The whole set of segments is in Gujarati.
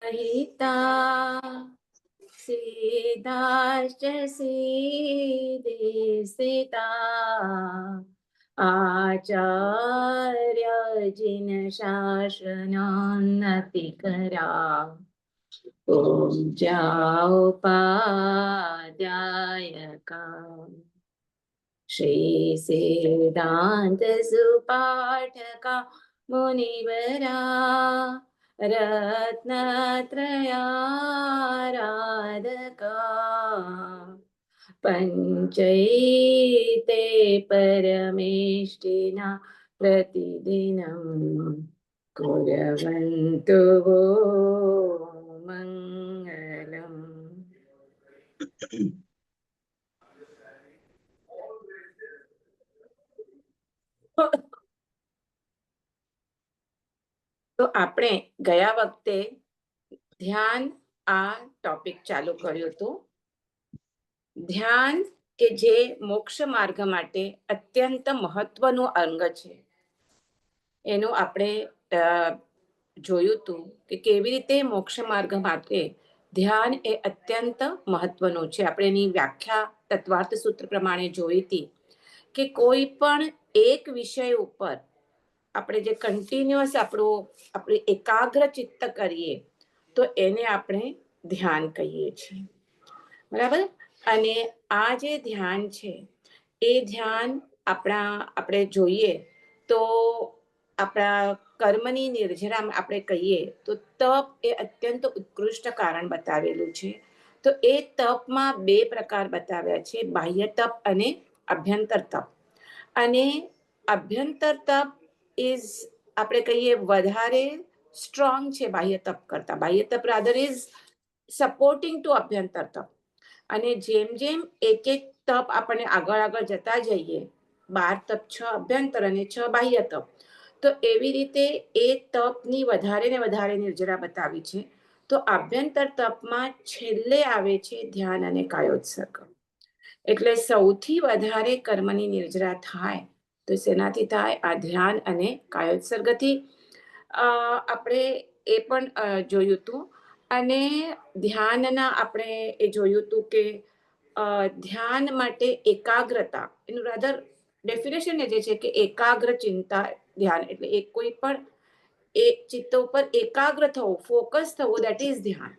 हिता सिद्धाश्च सिद्धि स्थिता आचार्य जिन शासनोन्नति करा पूज्या उपाध्यायका श्री सिद्धांत सुपाठका मुनिवरा रत्नत्रयाराधका पंचैते परमेष्टिना प्रतिदिनं कुर्वन्तु वो मंगलम्। તો આપણે ગયા વખતે ધ્યાન આ ટોપિક ચાલુ કર્યું હતું. ધ્યાન કે જે મોક્ષ માર્ગ માટે અત્યંત મહત્વનું અંગ છે, એનું આપણે જોયું હતું કે કેવી રીતે મોક્ષ માર્ગ માટે ધ્યાન એ અત્યંત મહત્વનું છે. આપણે એની વ્યાખ્યા તત્વાર્થ સૂત્ર પ્રમાણે જોઈ હતી કે કોઈ પણ એક વિષય ઉપર આપણે જે કન્ટિન્યુઅસ આપણે એકાગ્ર ચિત્ત કરીએ તો એને આપણે ધ્યાન કહીએ છીએ, બરાબર. અને આ જે ધ્યાન છે એ ધ્યાન આપણે જોઈએ તો આપણા કર્મની નિર્જરા આપણે કહીએ તો તપ એ અત્યંત ઉત્કૃષ્ટ કારણ બતાવેલું છે. તો એ તપમાં બે પ્રકાર બતાવ્યા છે, બાહ્ય તપ અને અભ્યંતર તપ. અને અભ્યંતર તપ ઇઝ આપણે કહીએ વધારે સ્ટ્રોંગ છે બાહ્ય તપ કરતા. બાહ્ય તપ રાધર ઇઝ સપોર્ટિંગ ટુ અભ્યંતર તપ. અને જેમ જેમ એક એક તપ આપણે આગળ જતા જઈએ, 12 તપ, 6 અભ્યંતર અને 6 બાહ્ય તપ, તો એવી રીતે એ તપની વધારે ને વધારે નિર્જરા બતાવી છે. તો આભ્યંતર તપમાં છેલ્લે આવે છે ધ્યાન અને કાયોત્સર્ગ. એટલે સૌથી વધારે કર્મની નિર્જરા થાય તો શેનાથી થાય? આ ધ્યાન અને કાયોત્સર્ગથી. આપણે એ પણ જોયું હતું. અને ધ્યાનના આપણે એ જોયું હતું કે ધ્યાન માટે એકાગ્રતા, એનું રાધર ડેફિનેશન જે છે કે એકાગ્ર ચિંતા ધ્યાન, એટલે એક કોઈ પણ એક ચિત્ત ઉપર એકાગ્ર થવું, ફોકસ થવું, દેટ ઇઝ ધ્યાન.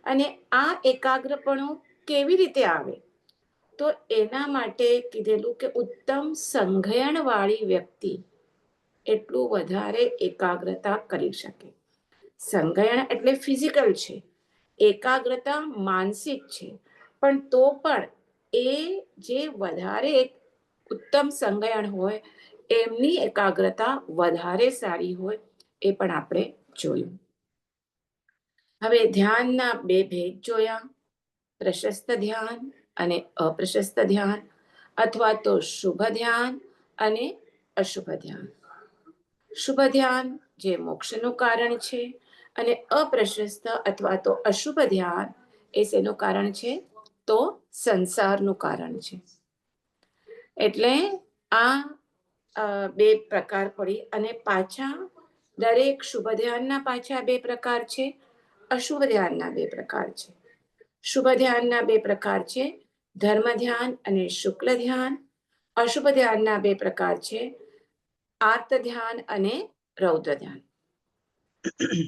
અને આ એકાગ્રપણું કેવી રીતે આવે? તો એના માટે કીધેલું કે ઉત્તમ સંઘયણ વાળી વ્યક્તિ એટલું વધારે એકાગ્રતા કરી શકે. સંઘયણ એટલે ફિઝિકલ છે, એકાગ્રતા માનસિક છે. પણ તો પણ એ જે વધારે ઉત્તમ સંઘયણ હોય એમની એકાગ્રતા વધારે સારી હોય, એ પણ આપણે જોયું. હવે ધ્યાનના બે ભેદ જોયા, પ્રશસ્ત ધ્યાન અને અપ્રશસ્ત ધ્યાન, અથવા તો શુભ ધ્યાન અને અશુભ ધ્યાન. શુભ ધ્યાન જે મોક્ષનું કારણ છે, અને અપ્રશસ્ત અથવા તો અશુભ ધ્યાન એ શેનું કારણ છે? તો સંસારનું કારણ છે. એટલે આ બે પ્રકાર પડી. અને પાછા દરેક શુભ ધ્યાનના પાછા બે પ્રકાર છે, અશુભ ધ્યાનના બે પ્રકાર છે. શુભ ધ્યાનના બે પ્રકાર છે, ધર્મ ધ્યાન અને શુક્લ ધ્યાન. અશુભ ધ્યાનના બે પ્રકાર છે, આર્ત ધ્યાન અને રૌદ્ર ધ્યાન.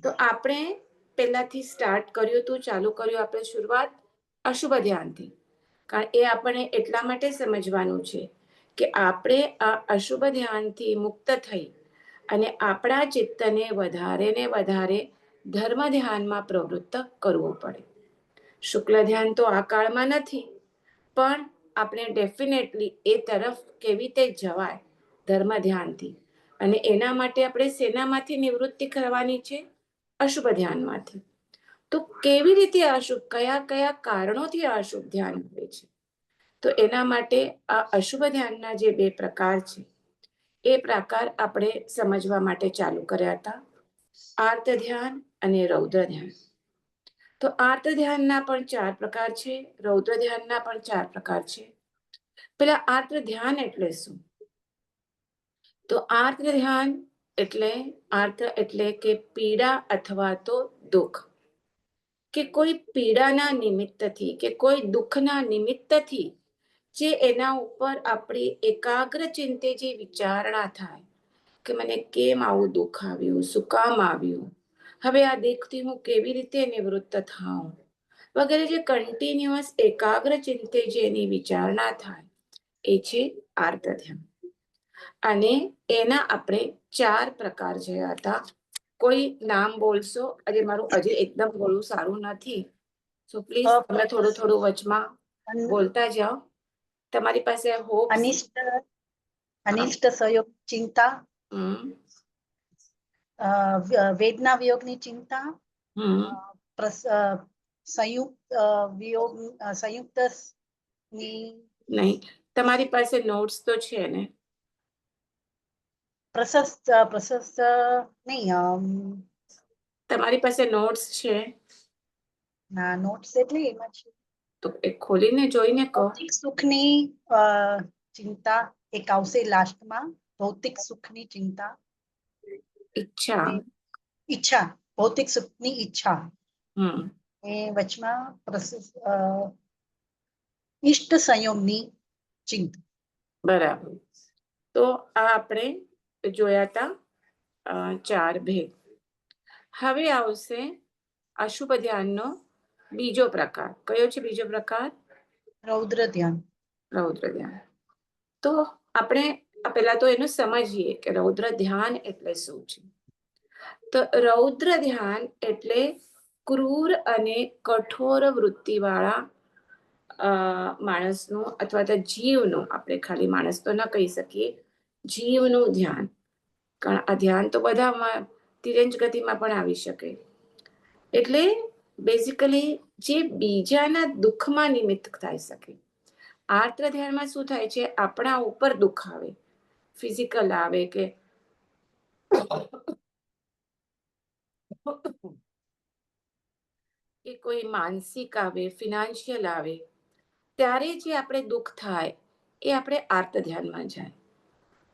તો આપણે પહેલાથી સ્ટાર્ટ કર્યું હતું, ચાલુ કર્યું આપણે શરૂઆત અશુભ ધ્યાનથી. કારણ એ આપણે એટલા માટે સમજવાનું છે કે આપણે આ અશુભ ધ્યાનથી મુક્ત થઈ અને આપણા ચિત્તને વધારે ને વધારે ધર્મ ધ્યાનમાં પ્રવૃત્ત કરવું પડે. શુક્લ ધ્યાન તો આ કાળમાં નથી, પણ આપણે ડેફિનેટલી એ તરફ કેવી રીતે જવાય ધર્મ ધ્યાનથી. અને એના માટે આપણે સેનામાંથી નિવૃત્તિ કરવાની છે? અશુભ ધ્યાનમાંથી. તો કેવી રીતે અશુભ, કયા કયા કારણોથી અશુભ ધ્યાન આવે છે? તો એના માટે આ અશુભ ધ્યાનના જે બે પ્રકાર છે એ પ્રકાર આપણે સમજવા માટે ચાલુ કર્યા હતા, આર્ત ધ્યાન અને રૌદ્ર ધ્યાન. તો આર્ત ધ્યાનના પણ 4 પ્રકાર છે, રૌદ્ર ધ્યાનના પણ 4 પ્રકાર છે. પેલા આર્ત ધ્યાન એટલે શું? તો આર્ત ધ્યાન એટલે આર્ત એટલે કે પીડા અથવા તો દુઃખ. કે કોઈ પીડાના નિમિત્તથી કે કોઈ દુઃખના નિમિત્તથી જે એના ઉપર આપણી એકાગ્ર ચિંતે જે વિચારણા થાય કે મને કેમ આવું દુઃખ આવ્યું, શું કામ આવ્યું, હવે આ દુઃખથી હું કેવી રીતે નિવૃત્ત થાઉં વગેરે જે કન્ટિન્યુઅસ એકાગ્ર ચિંતે જે એની વિચારણા થાય એ છે આર્ત ધ્યાન. અને એના આપણે 4 પ્રકાર જોયા હતા. કોઈ નામ બોલશો? આજે મારું હજી એકદમ બોલવું સારું નથી, સો પ્લીઝ તમે થોડું થોડું વચમાં બોલતા જાઓ. તમારી પાસે હોપ અનિષ્ટ સહયોગ ચિંતા, વેદના વિયોગની ચિંતા, સંયુક્ત વિયોગ, સંયુક્ત નહીં, તમારી પાસે નોટ્સ તો છે ને? પ્રશસ્ત નહીં, તમારી પાસે નોટ્સ છે? ના, નોટ્સ એટલે એમાં છે તો એક ખોલીને જોઈને કહો. ભૌતિક સુખની ચિંતા એક આવશે લાસ્ટમાં. ભૌતિક સુખની ચિંતા, ઈચ્છા, ભૌતિક સુખની ઈચ્છા, એ વચમાં ઈષ્ટ સંયોગની ચિંતા. બરાબર. તો આ આપણે જોયા હતા 4 ભેદ. હવે આવશે અશુભ ધ્યાનનો બીજો પ્રકાર. કયો છે બીજો પ્રકાર? રૌદ્ર ધ્યાન. રૌદ્ર ધ્યાન. તો આપણે પહેલા તો એનું સમજીએ કે રૌદ્ર ધ્યાન એટલે શું છે. તો રૌદ્ર ધ્યાન એટલે ક્રૂર અને કઠોર વૃત્તિવાળા માણસનું અથવા તો જીવનું, આપણે ખાલી માણસ તો ન કહી શકીએ, જીવનું ધ્યાન. કારણ આ ધ્યાન તો બધામાં તિરંજ ગતિમાં પણ આવી શકે. એટલે બેઝિકલી જે બીજાના દુઃખમાં નિમિત્ત થઈ શકે. આર્ત ધ્યાનમાં શું થાય છે, આપણા ઉપર દુઃખ આવે, ફિઝિકલ આવે કે કોઈ માનસિક આવે, ફિનાન્શિયલ આવે, ત્યારે જે આપણે દુઃખ થાય એ આપણે આર્ત ધ્યાનમાં જાય.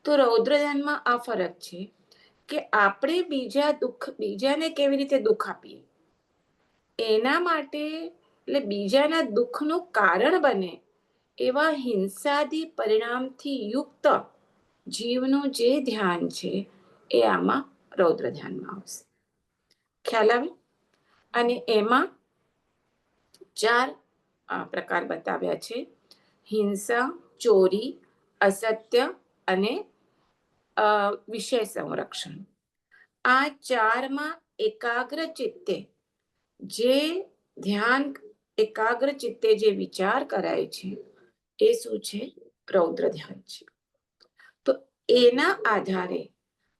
તો રૌદ્ર ધ્યાનમાં આ ફરક છે કે આપણે બીજાને કેવી રીતે દુઃખ આપીએ એના માટે, એટલે બીજાના દુઃખનું કારણ બને એવા હિંસાદી પરિણામથી યુક્ત જીવનું જે ધ્યાન છે એ આમાં રૌદ્ર ધ્યાનમાં આવશે. ખ્યાલ આવે? અને એમાં 4 પ્રકાર બતાવ્યા છે: હિંસા, ચોરી, અસત્ય અને વિષય સંરક્ષણ. આ 4માં એકાગ્ર ચિત્તે જે ધ્યાન, એકાગ્ર ચિત્તે જે વિચાર કરાય છે એ શું છે? રૌદ્ર ધ્યાન છે. તો એના આધારે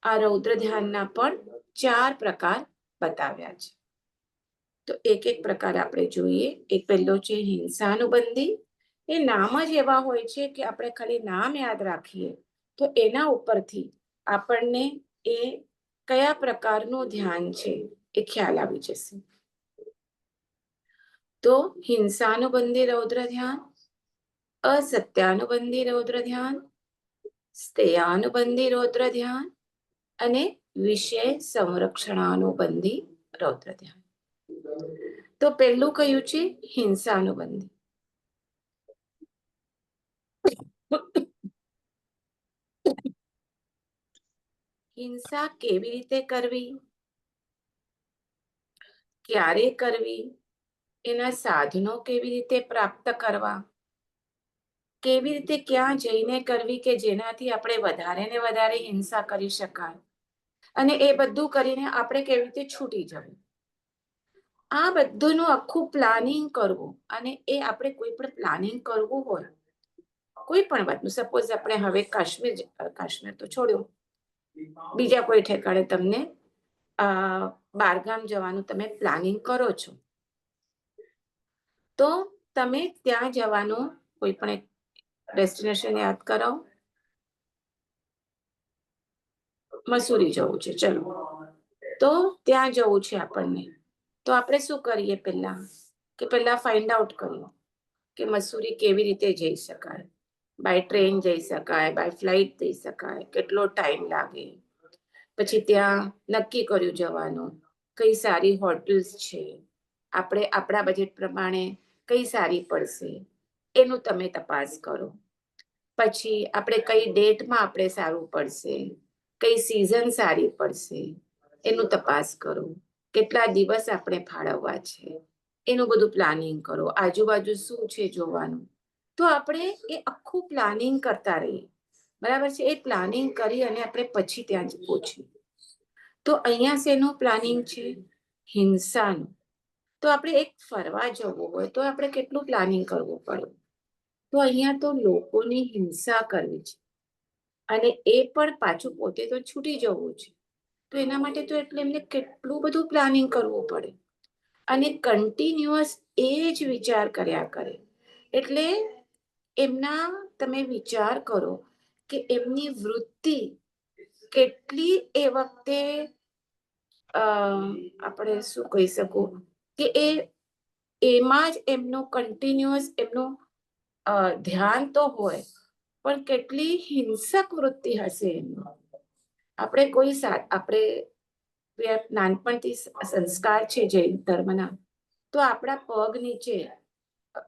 આ રૌદ્ર ધ્યાનના પણ 4 પ્રકાર બતાવ્યા છે. તો એક એક પ્રકાર આપણે જોઈએ. એક પહેલો છે હિંસાનુબંધી. એ નામ જ એવા હોય છે કે આપણે ખાલી નામ યાદ રાખીએ તો એના ઉપરથી આપણને એ કયા પ્રકારનું ધ્યાન છે એ ખ્યાલ આવી જશે. તો હિંસાનુબંધી રૌદ્ર ધ્યાન, અસત્યાનુબંધી રૌદ્ર ધ્યાન, સ્થેયાનુબંધી રૌદ્ર ધ્યાન અને વિષય સંરક્ષણાનુબંધી રૌદ્ર ધ્યાન. તો પહેલું કયું છે? હિંસાનુબંધી. હિંસા કેવી રીતે કરવી, ક્યારે કરવી, એના સાધનો કેવી રીતે પ્રાપ્ત કરવા, કેવી રીતે ક્યાં જઈને કરવી કે જેનાથી આપણે વધારે ને વધારે હિંસા કરી શકાય, અને એ બધું કરીને આપણે કેવી રીતે છૂટી જવું. આ બધુંનું આખું પ્લાનિંગ કરવું. અને એ આપણે કોઈ પણ પ્લાનિંગ કરવું હોય કોઈ પણ વાતનું, સપોઝ આપણે હવે કાશ્મીર તો છોડ્યું, બીજા કોઈ ઠેકાણે તમને બહારગામ જવાનું તમે પ્લાનિંગ કરો છો, તો તમે ત્યાં જવાનું કોઈ પણ એક ડેસ્ટિનેશન યાદ કરો. મસૂરી જવું છે, ચલો. તો ત્યાં જવું છે આપણને, તો આપણે શું કરીએ? પહેલા ફાઇન્ડ આઉટ કરીએ કે મસૂરી કેવી રીતે જઈ શકાય. બાય ટ્રેન જઈ શકાય, બાય ફ્લાઇટ જઈ શકાય, કેટલો ટાઈમ લાગે. પછી ત્યાં નક્કી કર્યું જવાનું, કઈ સારી હોટલ્સ છે, આપણે આપણા બજેટ પ્રમાણે કઈ સારી પડશે એનું તમે તપાસ કરો. પછી આપણે કઈ ડેટમાં આપણે સારું પડશે, કઈ સિઝન સારી પડશે એનું તપાસ કરો. કેટલા દિવસ આપણે ફાળવવા છે એનું બધું પ્લાનિંગ કરો. આજુબાજુ શું છે જોવાનું. તો આપણે એ આખું પ્લાનિંગ કરતા રહીએ. બરાબર છે. એ પ્લાનિંગ કરી અને આપણે પછી ત્યાં જ પહોંચીએ. તો અહીંયા શેનું પ્લાનિંગ છે? હિંસાનું. તો આપણે એક ફરવા જવું હોય તો આપણે કેટલું પ્લાનિંગ કરવું પડે. તો અહીંયા તો લોકોની હિંસા કરવી છે અને એ પણ પાછું પોતે તો છૂટી જવું છે. તો એના માટે તો એટલે એમને કેટલું બધું પ્લાનિંગ કરવું પડે અને કન્ટિન્યુઅસ એ જ વિચાર કર્યા કરે. એટલે એમના તમે વિચાર કરો કે એમની વૃત્તિ કેટલી એ વખતે આપણે શું કહી શકું કે એમાં જ એમનું કન્ટિન્યુઅસ એમનું ધ્યાન તો હોય, પણ કેટલી હિંસક વૃત્તિ હશે એમનું. આપણે કોઈ આપણે નાનપણથી સંસ્કાર છે જૈન ધર્મના, તો આપણા પગ નીચે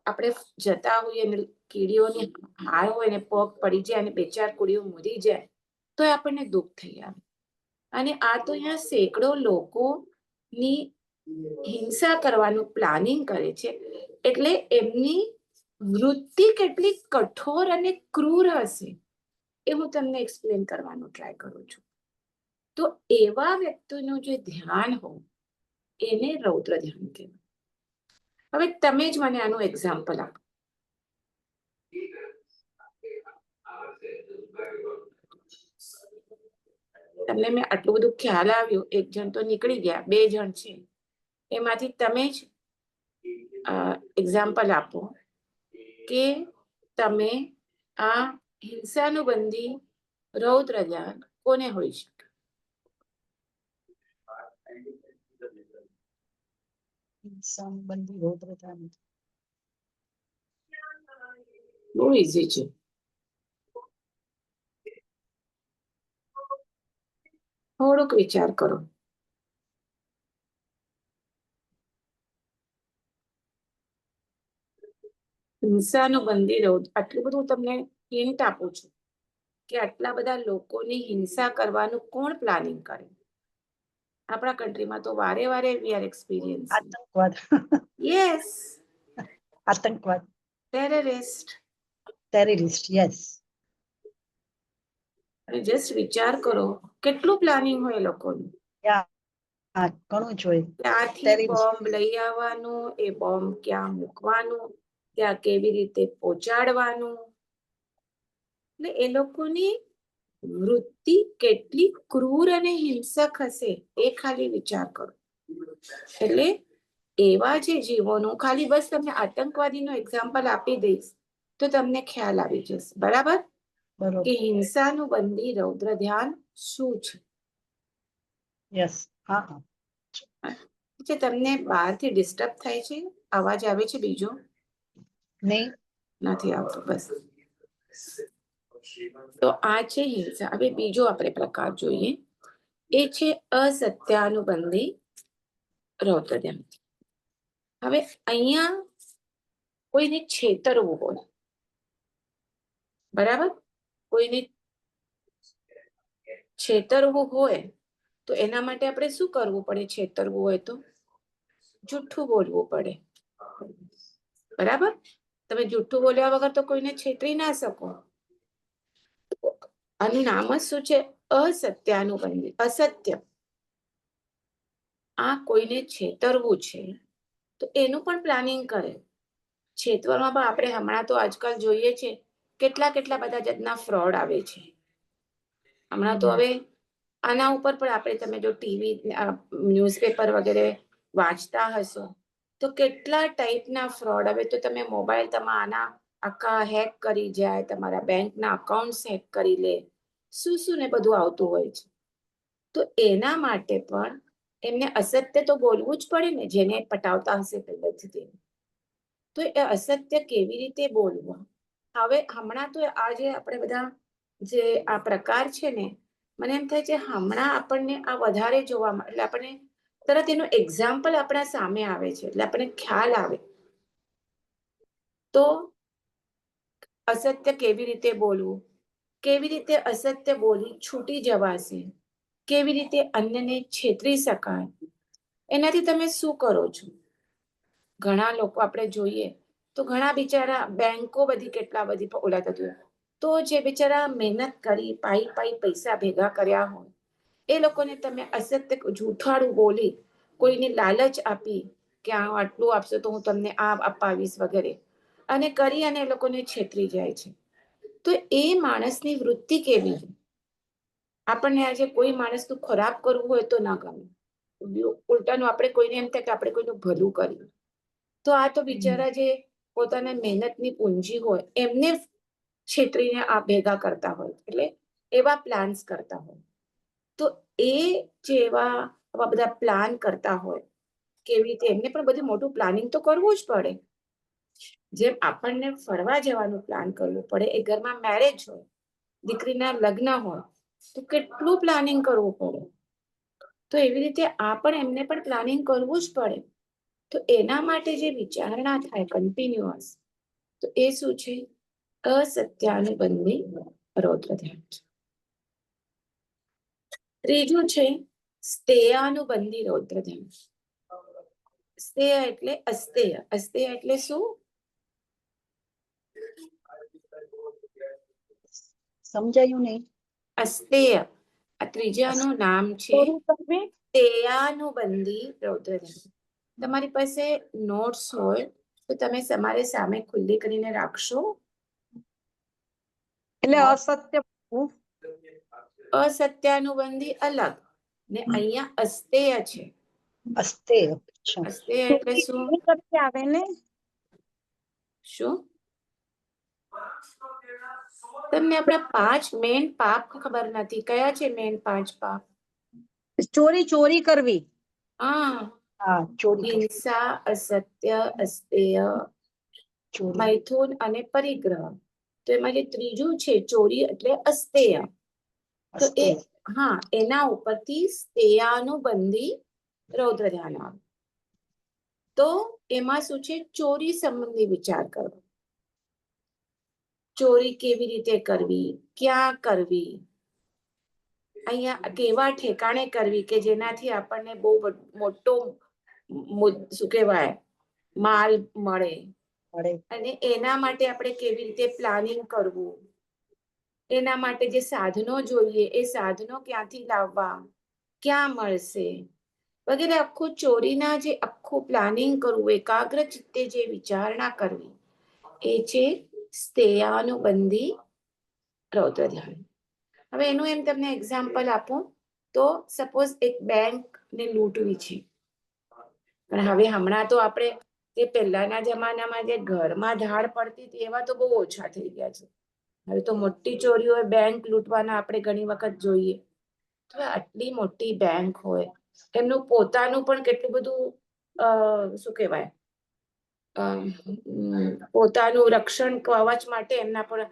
આપણે જતા હોઈએ ને કીડીઓની હાર હોય ને પગ પડી જાય અને બે ચાર કીડીઓ મરી જાય તો આપણને દુઃખ થઈ આવે. અને આ તો અહીંયા સેંકડો લોકોની હિંસા કરવાનું પ્લાનિંગ કરે છે. એટલે એમની વૃત્તિ કેટલી કઠોર અને ક્રૂર હશે એ હું તમને એક્સપ્લેન કરવાનું ટ્રાય કરું છું. તો એવા વ્યક્તિનું જે ધ્યાન હોય એને રૌદ્ર ધ્યાન કહેવાય. હવે તમે જ મને આનું એક્ઝામ્પલ આપો. તમને મેં આટલું બધું ખ્યાલ આવ્યું. એક જણ તો નીકળી ગયા, 2 જણ છે એમાંથી તમે જ એક્ઝામ્પલ આપો કે તમે આ હિંસાનુબંધી રૌદ્ર ધ્યાન કોને હોઈ શકે? સંબંધી રૌદ્ર ધ્યાન. બહુ ઈઝી છે. થોડોક વિચાર કરો. હિંસાનુબંધી રૌદ્ર, આટલું બધું તમને હિન્ટ આપું છું કે આટલા બધા લોકોની હિંસા કરવાનું કોણ પ્લાનિંગ કરે? આપણા કન્ટ્રીમાં તો વારે વારે વી આર એક્સપિરિયન્સ. આતંકવાદ. યસ, આતંકવાદ. ટેરરિસ્ટ. ટેરરિસ્ટ. યસ. અને જસ્ટ વિચાર કરો કેટલું પ્લાનિંગ હોય એ લોકોનું. હા, ઘણું જ હોય. ત્યાંથી બોમ્બ લઈ આવવાનું, એ બોમ્બ ક્યાં મૂકવાનું, ત્યાં કેવી રીતે પહોંચાડવાનું. એટલે એ લોકોની વૃત્તિ કેટલી ક્રૂર અને હિંસક હશે એ ખાલી વિચાર કરો. એટલે એવા જે જીવોનું ખાલી બસ તમને આતંકવાદીનો એક્ઝામ્પલ આપી દઈશ તો તમને ખ્યાલ આવી જશે. બરાબર કે હિંસાનુબંધી રૌદ્ર ધ્યાન શું છે? યસ. હા હા. તમને બહારથી ડિસ્ટર્બ થાય છે? અવાજ આવે છે બીજો? નહીં, નથી આવતો. બસ. તો આ છે હિંસા. હવે બીજો આપણે પ્રકાર જોઈએ, એ છે અસત્યાનુબંધી રૌદ્ર ધ્યાન. હવે અહીંયા કોઈને છેતરવું હોય, બરાબર? કોઈને છેતરવું હોય તો એના માટે આપણે શું કરવું પડે? છેતરવું હોય તો જૂઠું બોલવું પડે. બરાબર? તમે જૂઠું બોલ્યા વગર તો કોઈને છેતરી ના શકો. આનું નામ જ શું છે? અસત્યાનુબંધી. અસત્ય. આ કોઈને છેતરવું છે તો એનું પણ પ્લાનિંગ કરે. છેતરવામાં પણ આપણે હમણાં તો આજકાલ જોઈએ છે કેટલા બધા જાતના ફ્રોડ આવે છે. હમણાં તો હવે આના ઉપર પણ આપણે તમે જો ટીવી ન્યૂઝપેપર વગેરે વાંચતા હશો તો કેટલા ટાઈપના ફ્રોડ. હવે તો તમે મોબાઈલ આના આખા હેક કરી જાય, તમારા બેંકના અકાઉન્ટ હેક કરી લે, શું ને બધું આવતું હોય છે. તો એના માટે પણ એમને અસત્ય તો બોલવું જ પડે ને, જેને પટાવતા હશે પહેલેથી. તો એ અસત્ય કેવી રીતે બોલવું? હવે હમણાં તો આજે આપણે બધા જે આ પ્રકાર છે ને, મને એમ થાય છે હમણાં આપણને આ વધારે જોવા મળે. એટલે આપણને તરત એનું એક્ઝામ્પલ આપણા સામે આવે છે એટલે આપણને ખ્યાલ આવે તો અસત્ય કેવી રીતે બોલવું, કેવી રીતે અસત્ય બોલી છૂટી જવાશે, કેવી રીતે અન્યને છેતરી શકાય, એનાથી તમે શું કરો છો? ઘણા લોકો આપણે જોઈએ તો ઘણા બિચારા બેંકો બધી કેટલા બધી ઓલા થતું હોય તો જે બિચારા મહેનત કરી પાઈ પૈસા ભેગા કર્યા હોય એ લોકોને તમે અસત્ય જૂઠાડું બોલી કોઈની લાલચ આપી કે આટલું આપશો તો હું તમને આ અપાવીશ વગેરે અને કરી અને એ લોકોને છેતરી જાય છે. તો એ માણસની વૃત્તિ કેવી છે? આપણને આજે કોઈ માણસનું ખરાબ કરવું હોય તો ના ગમે, ઉલટાનું આપણે કોઈને એમ થાય કે આપણે કોઈનું ભલું કર્યું. તો આ તો બિચારા જે પોતાના મહેનતની પૂંજી હોય એમને છેતરીને આ ભેગા કરતા હોય એટલે એવા પ્લાન્સ કરતા હોય. તો એ જેવા આવા બધા પ્લાન કરતા હોય કેવી રીતે એમને પણ બધું મોટું પ્લાનિંગ તો કરવું જ પડે. જેમ આપણને ફરવા જવાનું પ્લાન કરવું પડે, એ ઘરમાં મેરેજ હોય, દીકરીના લગ્ન હોય તો કેટલું પ્લાનિંગ કરવું પડે. તો એવી રીતે આ પણ એમને પણ પ્લાનિંગ કરવું જ પડે. તો એના માટે જે વિચારણા થાય કન્ટિન્યુઅસ તો એ શું છે? અસત્યાનુબંધી રૌદ્ર ધ્યાન. ત્રીજું છે સ્થેયાનુબંધી રૌદ્ર ધ્યાન. સ્થેય એટલે અસ્થેય. અસ્થેય એટલે શું? સમજાયું નહીં. અસ્થેય આ ત્રીજાનું નામ છે સ્થેયાનુબંધી રૌદ્ર ધ્યાન. તમારી પાસે નોટ્સ હોય તો તમે તમારી સામે ખુલ્લી કરીને રાખશો. એટલે અસત્ય બોલવું. અસત્યાનુબંધી અલગ ને અહીંયા અસ્થેય છે. અસ્થેય. અચ્છા. અસ્થેય એટલે શું? આવે ને શું? તમને આપણા 5 મેન પાપ ખબર નથી. કયા છે મેન 5 પાપ? ચોરી કરવી. હા, હા, ચોરી કરવી. હિંસા, અસત્ય, અસ્થેય, ચોરી. મૈથુન અને પરિગ્રહ. તો એમાં જે ત્રીજું છે ચોરી એટલે અસ્થેય. તો એ અસ્થેય. હા એના ઉપરથી સ્થેયાનુબંધી રૌદ્ર ધ્યાન આવે. તો એમાં શું છે? ચોરી સંબંધી વિચાર કરવો. ચોરી કેવી રીતે કરવી, ક્યાં કરવી, અહીંયા કેવા ઠેકાણે કરવી કે જેનાથી આપણને બહુ મોટો શું કહેવાય માલ મળે. અને એના માટે આપણે કેવી રીતે પ્લાનિંગ કરવું, એના માટે જે સાધનો જોઈએ એ સાધનો ક્યાંથી લાવવા, ક્યાં મળશે વગેરે આખું ચોરીના જે આખું પ્લાનિંગ કરવું, એકાગ્ર ચિત્તે જે વિચારણા કરવી એ છે સ્થેયાનુબંધી રૌદ્ર ધ્યાન. હવે એનું એમ તમને એક્ઝામ્પલ આપું તો સપોઝ એક બેંક ને લૂંટવી છે. પણ હવે હમણાં તો આપણે જે પહેલાના જમાનામાં જે ઘરમાં ધાડ પડતી હતી એવા તો બહુ ઓછા થઈ ગયા છે. હવે તો મોટી ચોરીઓ બેંક લૂંટવાના આપણે ઘણી વખત જોઈએ. તો આટલી મોટી બેંક હોય એમનું પોતાનું પણ કેટલું બધું શું કહેવાય પોતાનું રક્ષણ કવચ માટે એમના પણ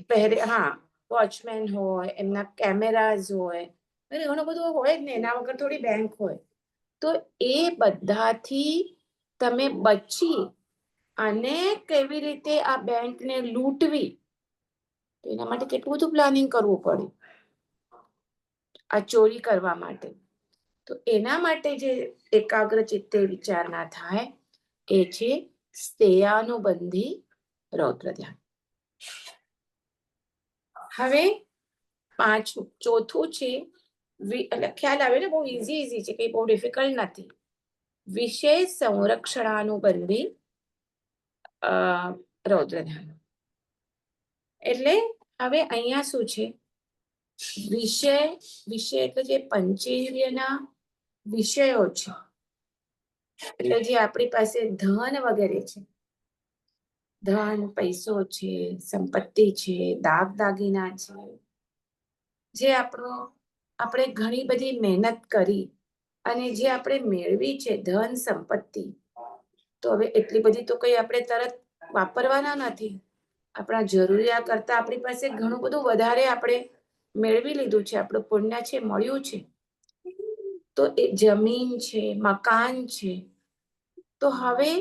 પહેરે. હા, વોચમેન હોય, એમના કેમેરાઝ હોય, ઘણું બધું હોય જ ને. એના વગર થોડી બેંક હોય. તો એ બધાથી તમે બચી અને કેવી રીતે આ બેંકને લૂંટવી તો એના માટે કેટલું બધું પ્લાનિંગ કરવું પડે આ ચોરી કરવા માટે. તો એના માટે જે એકાગ્ર ચિત્તે વિચારણા થાય એ છે સ્થેયાનુબંધી રૌદ્ર ધ્યાન. હવે ચોથું છે એટલે ખ્યાલ આવે ને, બહુ ઈઝી છે, કઈ બહુ ડિફિકલ્ટ નથી. વિષય સંરક્ષણાનુબંધી રૌદ્ર ધ્યાન. એટલે હવે અહીંયા શું છે? વિષય એટલે જે પંચેન્દ્રિયના વિષયો છે એટલે જે આપણી પાસે ધન વગેરે છે, ધન, પૈસો છે, સંપત્તિ છે, દાગ દાગીના છે, જે આપણે ઘણી બધી મહેનત કરી અને જે આપણે મેળવી છે ધન સંપત્તિ, તો હવે એટલી બધી તો કઈ આપણે તરત વાપરવાના નથી. આપણા જરૂરિયાત કરતા આપણી પાસે ઘણું બધું વધારે આપણે મેળવી લીધું છે, આપણું પુણ્ય છે, મળ્યું છે. તો એ જમીન છે, મકાન છે. તો હવે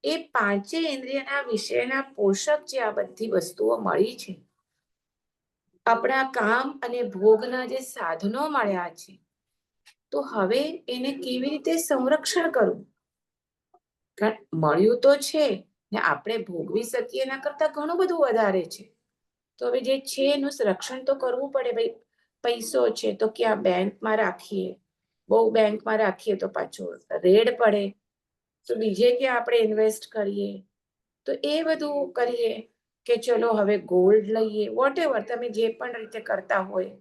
એ પાંચેય ઇન્દ્રિયના વિષયના પોષક જે આ બધી વસ્તુઓ મળી છે, આપણા કામ અને ભોગના જે સાધનો મળ્યા છે, તો હવે એને કેવી રીતે સંરક્ષણ કરવું? કારણ મળ્યું તો છે ને, આપણે ભોગવી શકીએ એના કરતા ઘણું બધું વધારે છે. તો હવે જે છે એનું રક્ષણ તો કરવું પડે. ભાઈ, પૈસો છે તો ક્યાં બેંકમાં રાખીએ? બહુ બેંકમાં રાખીએ તો પાછો રેડ પડે, તો બીજે ક્યાં આપણે ઇન્વેસ્ટ કરીએ? તો એ બધું કરીએ કે ચલો હવે ગોલ્ડ લઈએ, વોટ એવર તમે જે પણ રીતે કરતા હોય.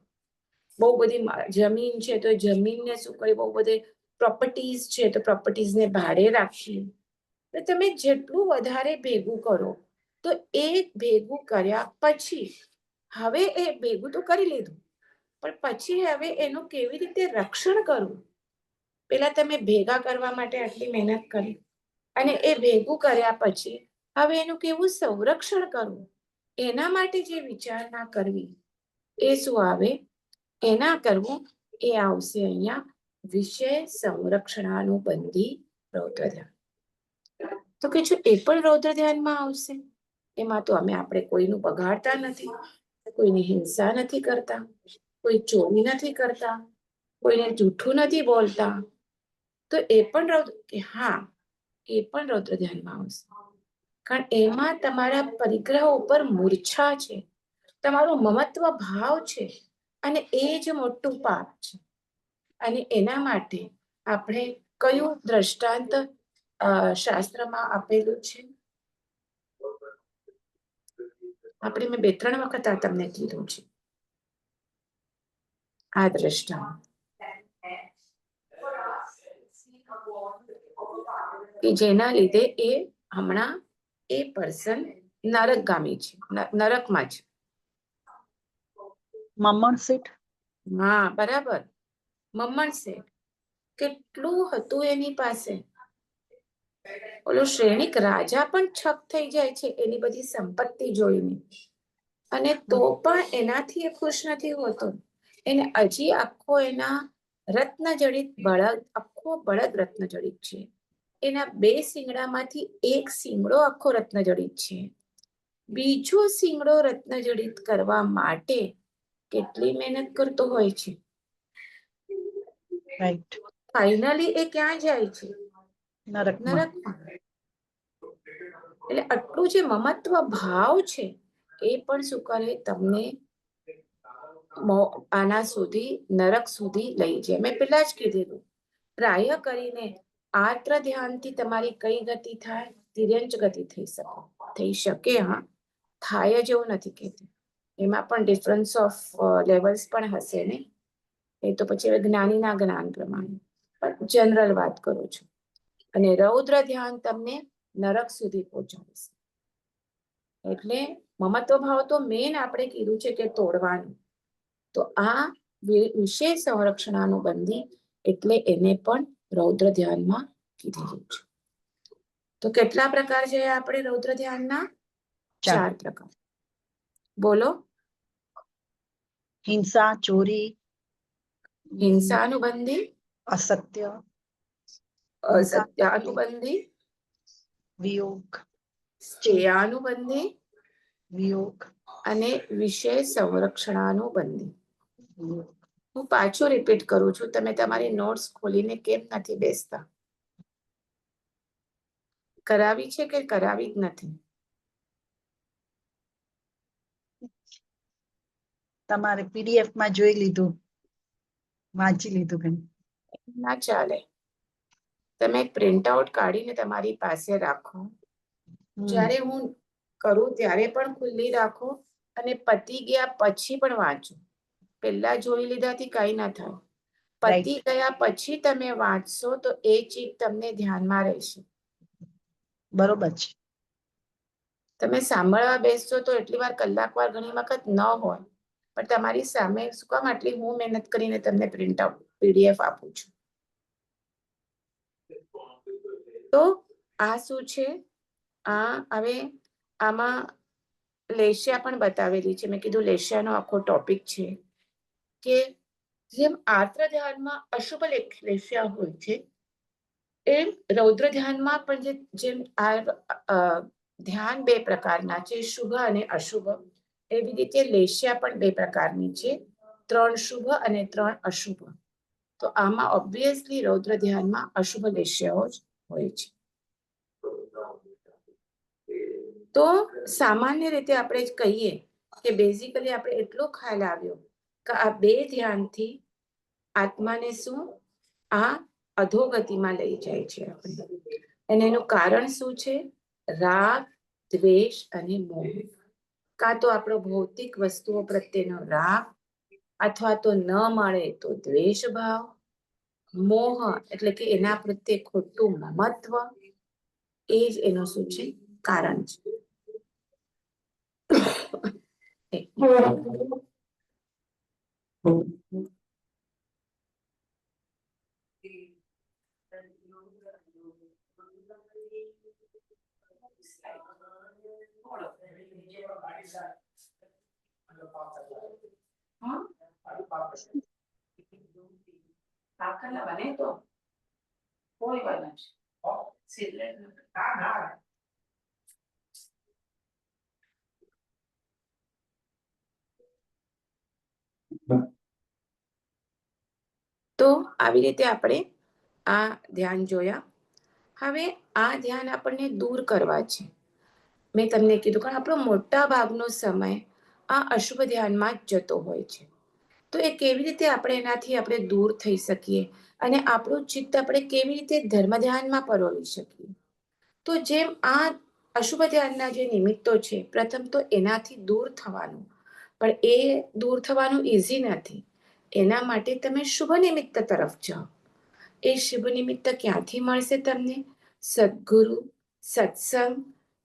બહુ બધી જમીન છે તો જમીનને શું કરીએ, બહુ બધી પ્રોપર્ટીઝ છે તો પ્રોપર્ટીઝને ભાડે રાખીએ. તો તમે જેટલું વધારે ભેગું કરો, તો એ ભેગું કર્યા પછી હવે એ ભેગું તો કરી લીધું, પણ પછી હવે એનું કેવી રીતે રક્ષણ કરવું? પેલા તમે ભેગા કરવા માટે આટલી મહેનત કરી, અને એ ભેગું કર્યા પછી હવે એનું કેવું સંરક્ષણ કરવું, એના માટે જે વિચારણા કરવી, એ શું આવે? એના કરવું એ આવશે અહીંયા વિષય સંરક્ષણાનુબંધી રૌદ્ર ધ્યાન. તો કે જો એ પણ રૌદ્ર ધ્યાનમાં આવશે. એમાં તો આપણે કોઈનું બગાડતા નથી, કોઈની હિંસા નથી કરતા, કોઈ ચોરી નથી કરતા, કોઈને જૂઠું નથી બોલતા. તો એ પણ રૌદ્ર ધ્યાનમાં આવશે. કારણ એમાં તમારા પરિગ્રહ ઉપર મૂર્છા છે, તમારું મમત્વ ભાવ છે, અને એ જ મોટું પાપ છે. અને એના માટે આપણે કયું દ્રષ્ટાંત શાસ્ત્રમાં આપેલું છે? મેં 2-3 વખત આ તમને કીધું છે, આ દ્રષ્ટાંત કે જેના લીધે એ હમણાં એ પર્સન નરકગામી છે, નરકમાં છે. મમ્મણ શેઠ. હા, બરાબર. મમ્મણ શેઠ કેટલું હતું એની પાસે. ઓલો શ્રેણિક રાજા પણ છક થઈ જાય છે એની બધી સંપત્તિ જોઈને, અને તો પણ એનાથી એ ખુશ નથી હોતો. એને હજી આખો એના રત્નજડિત બળદ, આખો બળદ રત્નજડિત છે. એના 2 શિંગડામાંથી એક શિંગડો આખો રત્નજડિત છે. બીજો શિંગડો રત્નજડિત કરવા માટે કેટલી મહેનત કરતો હોય છે. રાઈટ. ફાઇનલી એ ક્યાં જાય છે? નરકમાં. નરકમાં. એટલે આટલું જે મમત્વ ભાવ છે, એ પણ શું કરે? તમને આના સુધી, નરક સુધી લઈ જાય. મેં પેલા જ કીધેલું, પ્રાય કરીને આર્ત્ર ધ્યાનથી તમારી કઈ ગતિ થાય? તિર્યંચ ગતિ થઈ શકે. હા, થાય જ એવું નથી કહેતી. એમાં પણ ડિફરન્સ ઓફ લેવલ્સ પણ હશે ને. એ તો પછી હવે જ્ઞાનીના જ્ઞાન પ્રમાણે, પણ જનરલ વાત કરું છું. અને રૌદ્ર ધ્યાન તમને નરક સુધી પહોંચાડશે. એટલે મમત્વ ભાવ તો મેન આપણે કીધું છે કે તોડવાનું. તો આ વિશેષ સંરક્ષણાનુબંધી, એટલે એને પણ રૌદ્ર ધ્યાનમાં કીધેલું છે. તો કેટલા પ્રકાર છે આપણે રૌદ્ર ધ્યાનના? 4 પ્રકાર. બોલો. હિંસા, ચોરી, હિંસાનુબંધી, અસત્ય, અસત્યાનુબંધી, વિયોગ, શ્રેયાનુબંધી, વિયોગ, અને વિષય સંરક્ષણાનુબંધી. હું પાછું રિપીટ કરું છું, તમે તમારી નોટ્સ ખોલીને કેમ નથી બેસતા? કરાવી છે કે કરાવી જ નથી? તમારે PDF માં જોઈ લીધું, વાંચી લીધું કે ના ચાલે. તમે પ્રિન્ટ આઉટ કાઢીને તમારી પાસે રાખો. જ્યારે હું કરું ત્યારે પણ ખુલ્લી રાખો, અને પતી ગયા પછી પણ વાંચો. પેલા જોઈ લીધાથી કઈ ના થાય. પતી રાઈટ. ગયા પછી તમે વાંચશો તો એ ચીજ તમને ધ્યાનમાં રહેશે. બરોબર છે. તમે સાંભળવા બેસશો તો એટલી વાર, કલાક વાર ઘણી વખત ન હોય, પણ તમારી સામે શું કામ આટલી હું મહેનત કરીને તમને પ્રિન્ટ આઉટ PDF આપું છું. તો આ શું છે? આ હવે આમાં લેશિયા પણ બતાવેલી છે. મેં કીધું લેશિયાનો આખો ટોપિક છે કે જેમ આર્દ્ર ધ્યાનમાં અશુભ લેસ્યા હોય છે, એમ રૌદ્ર ધ્યાનમાં પણ જેમ ધ્યાન બે પ્રકારના છે, શુભ અને અશુભ. એવી રીતે લેસ્યા પણ બે પ્રકારની છે, 3 શુભ અને 3 અશુભ. તો આમાં ઓબ્વિયસલી રૌદ્ર ધ્યાનમાં અશુભ લેસ્યાઓ જ હોય છે. તો સામાન્ય રીતે આપણે કહીએ કે બેઝિકલી આપણે એટલો ખ્યાલ આવ્યો કે આ બે ધ્યાનથી આત્માને શું આ અધોગતિમાં લઈ જાય છે આપણે. અને એનું કારણ શું છે? રાગ, દ્વેષ અને મોહ. કાં તો આપણો ભૌતિક વસ્તુઓ પ્રત્યેનો રાગ, અથવા તો ન મળે તો દ્વેષ ભાવ, મોહ એટલે કે એના પ્રત્યે ખોટું મમત્વ, એ જ એનું શું છે? કારણ છે. બને તો કોઈ બને તો આવી રીતે આપણે આ ધ્યાન જોયા. હવે આ ધ્યાન આપણને દૂર કરવા છે. મેં તમને કીધું કે આપણો મોટા ભાગનો સમય આ અશુભ ધ્યાનમાં જ જતો હોય છે. તો એ કેવી રીતે આપણે એનાથી આપણે દૂર થઈ શકીએ અને આપણું ચિત્ત આપણે કેવી રીતે ધર્મ ધ્યાનમાં પરોવી શકીએ? તો જેમ આ અશુભ ધ્યાનના જે નિમિત્તો છે, પ્રથમ તો એનાથી દૂર થવાનું. પણ એ દૂર થવાનું ઇઝી નથી. એના માટે તમે શુભ નિમિત્ત તરફ જાઓ. એ શુભ નિમિત્ત ક્યાંથી મળશે તમને? સદગુરુ, સત્સંગ.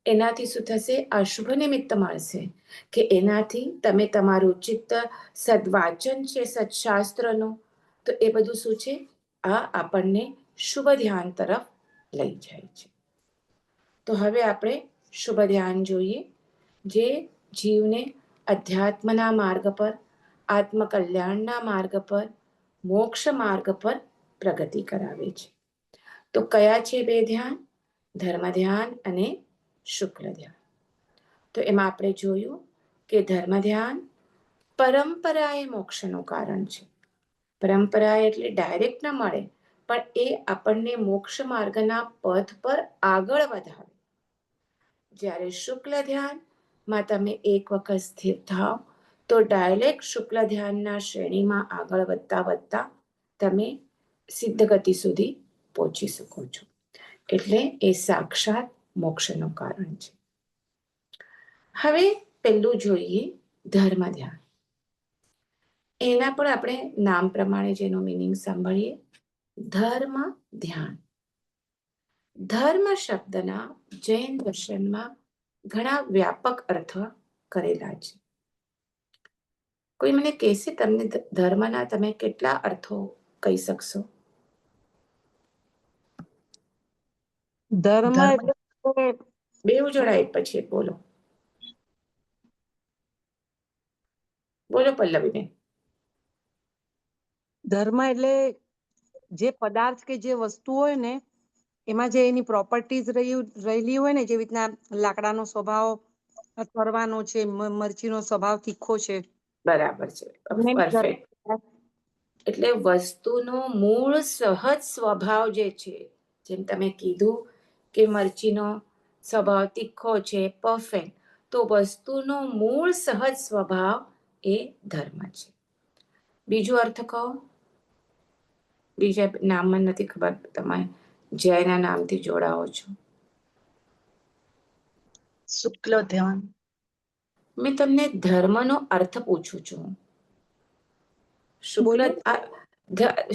એનાથી શું થશે? અશુભ નિમિત્ત મળશે કે એનાથી તમે તમારું ચિત્ત સદવાચન છે સત્શાસ્ત્રનું, તો એ બધું શું છે? આ આપણને શુભ ધ્યાન તરફ લઈ જાય છે. તો હવે આપણે શુભ ધ્યાન જોઈએ, જે જીવને અધ્યાત્મના માર્ગ પર, આત્મકલ્યાણના માર્ગ પર, મોક્ષ માર્ગ પર પ્રગતિ કરાવે છે. તો કયા છે બે ધ્યાન? ધર્મ ધ્યાન અને શુક્લ ધ્યાન. તો એમાં આપણે જોયું કે ધર્મ ધ્યાન પરંપરાએ મોક્ષનું કારણ છે. પરંપરા એટલે ડાયરેક્ટ ન મળે, પણ એ આપણને મોક્ષ માર્ગના પથ પર આગળ વધારે. જ્યારે શુક્લ ધ્યાનમાં તમે એક વખત સ્થિર થાવ તો ડાયરેક્ટ શુક્લ ધ્યાનના શ્રેણીમાં આગળ વધતા વધતા તમે સિદ્ધ ગતિ સુધી પહોંચી શકો છો. એટલે એ સાક્ષાત મોક્ષનું કારણ છે. હવે પહેલું જોઈએ ધર્મ ધ્યાન. એના પણ આપણે નામ પ્રમાણે જેનો મિનિંગ સાંભળીએ, ધર્મ ધ્યાન. ધર્મ શબ્દના જૈન દર્શનમાં ઘણા વ્યાપક અર્થ કરેલા છે. કોઈ મને કહેશે તમને ધર્મના તમે કેટલા અર્થો કહી શકશો? ધર્મ એટલે બેઉ જણા એક પછી એક બોલો. બોલો પલ્લવીબેન. ધર્મ એટલે જે પદાર્થ કે જે વસ્તુ હોય ને, એમાં જે એની પ્રોપર્ટીઝ રહેલી હોય ને, જેવી રીતના લાકડાનો સ્વભાવ તરવાનો છે, મરચીનો સ્વભાવ તીખો છે. બરાબર છે, પરફેક્ટ. એટલે વસ્તુનો મૂળ સહજ સ્વભાવ જે છે, જેમ તમે કીધું કે મરચીનો સ્વભાવ તીખો છે, પરફેક્ટ. તો વસ્તુનો મૂળ સહજ સ્વભાવ એ ધર્મ છે. બીજો અર્થ કહો. બીજા નામ નથી ખબર, તમે જયના નામથી જોડાઓ છો. શુક્લ ધ્યાન. મેં તમને ધર્મનો અર્થ પૂછું છું. શુક્લ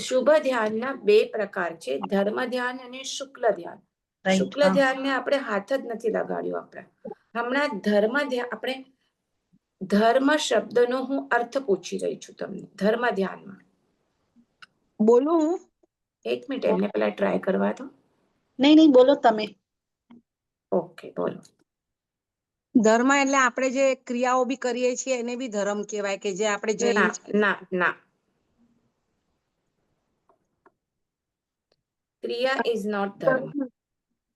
શુભ ધ્યાનના બે પ્રકાર છે, ધર્મ ધ્યાન અને શુક્લ ધ્યાન. શુક્લ ધ્યાનને આપણે હાથ જ નથી લગાડ્યો. હમણાં ધર્મ ધ્યાન, આપણે ધર્મ શબ્દનો હું અર્થ પૂછી રહી છું તમને. ધર્મ ધ્યાનમાં બોલું હું? એક મિનિટ, એમને પેલા ટ્રાય કરવા દો. નહીં, બોલો તમે. ઓકે, બોલો. ધર્મ એટલે આપણે જે ક્રિયાઓ બી કરીએ છીએ એને બી ધર્મ કહેવાય, કે જે આપણે જૈન ના. ક્રિયા ઇઝ નોટ ધર્મ.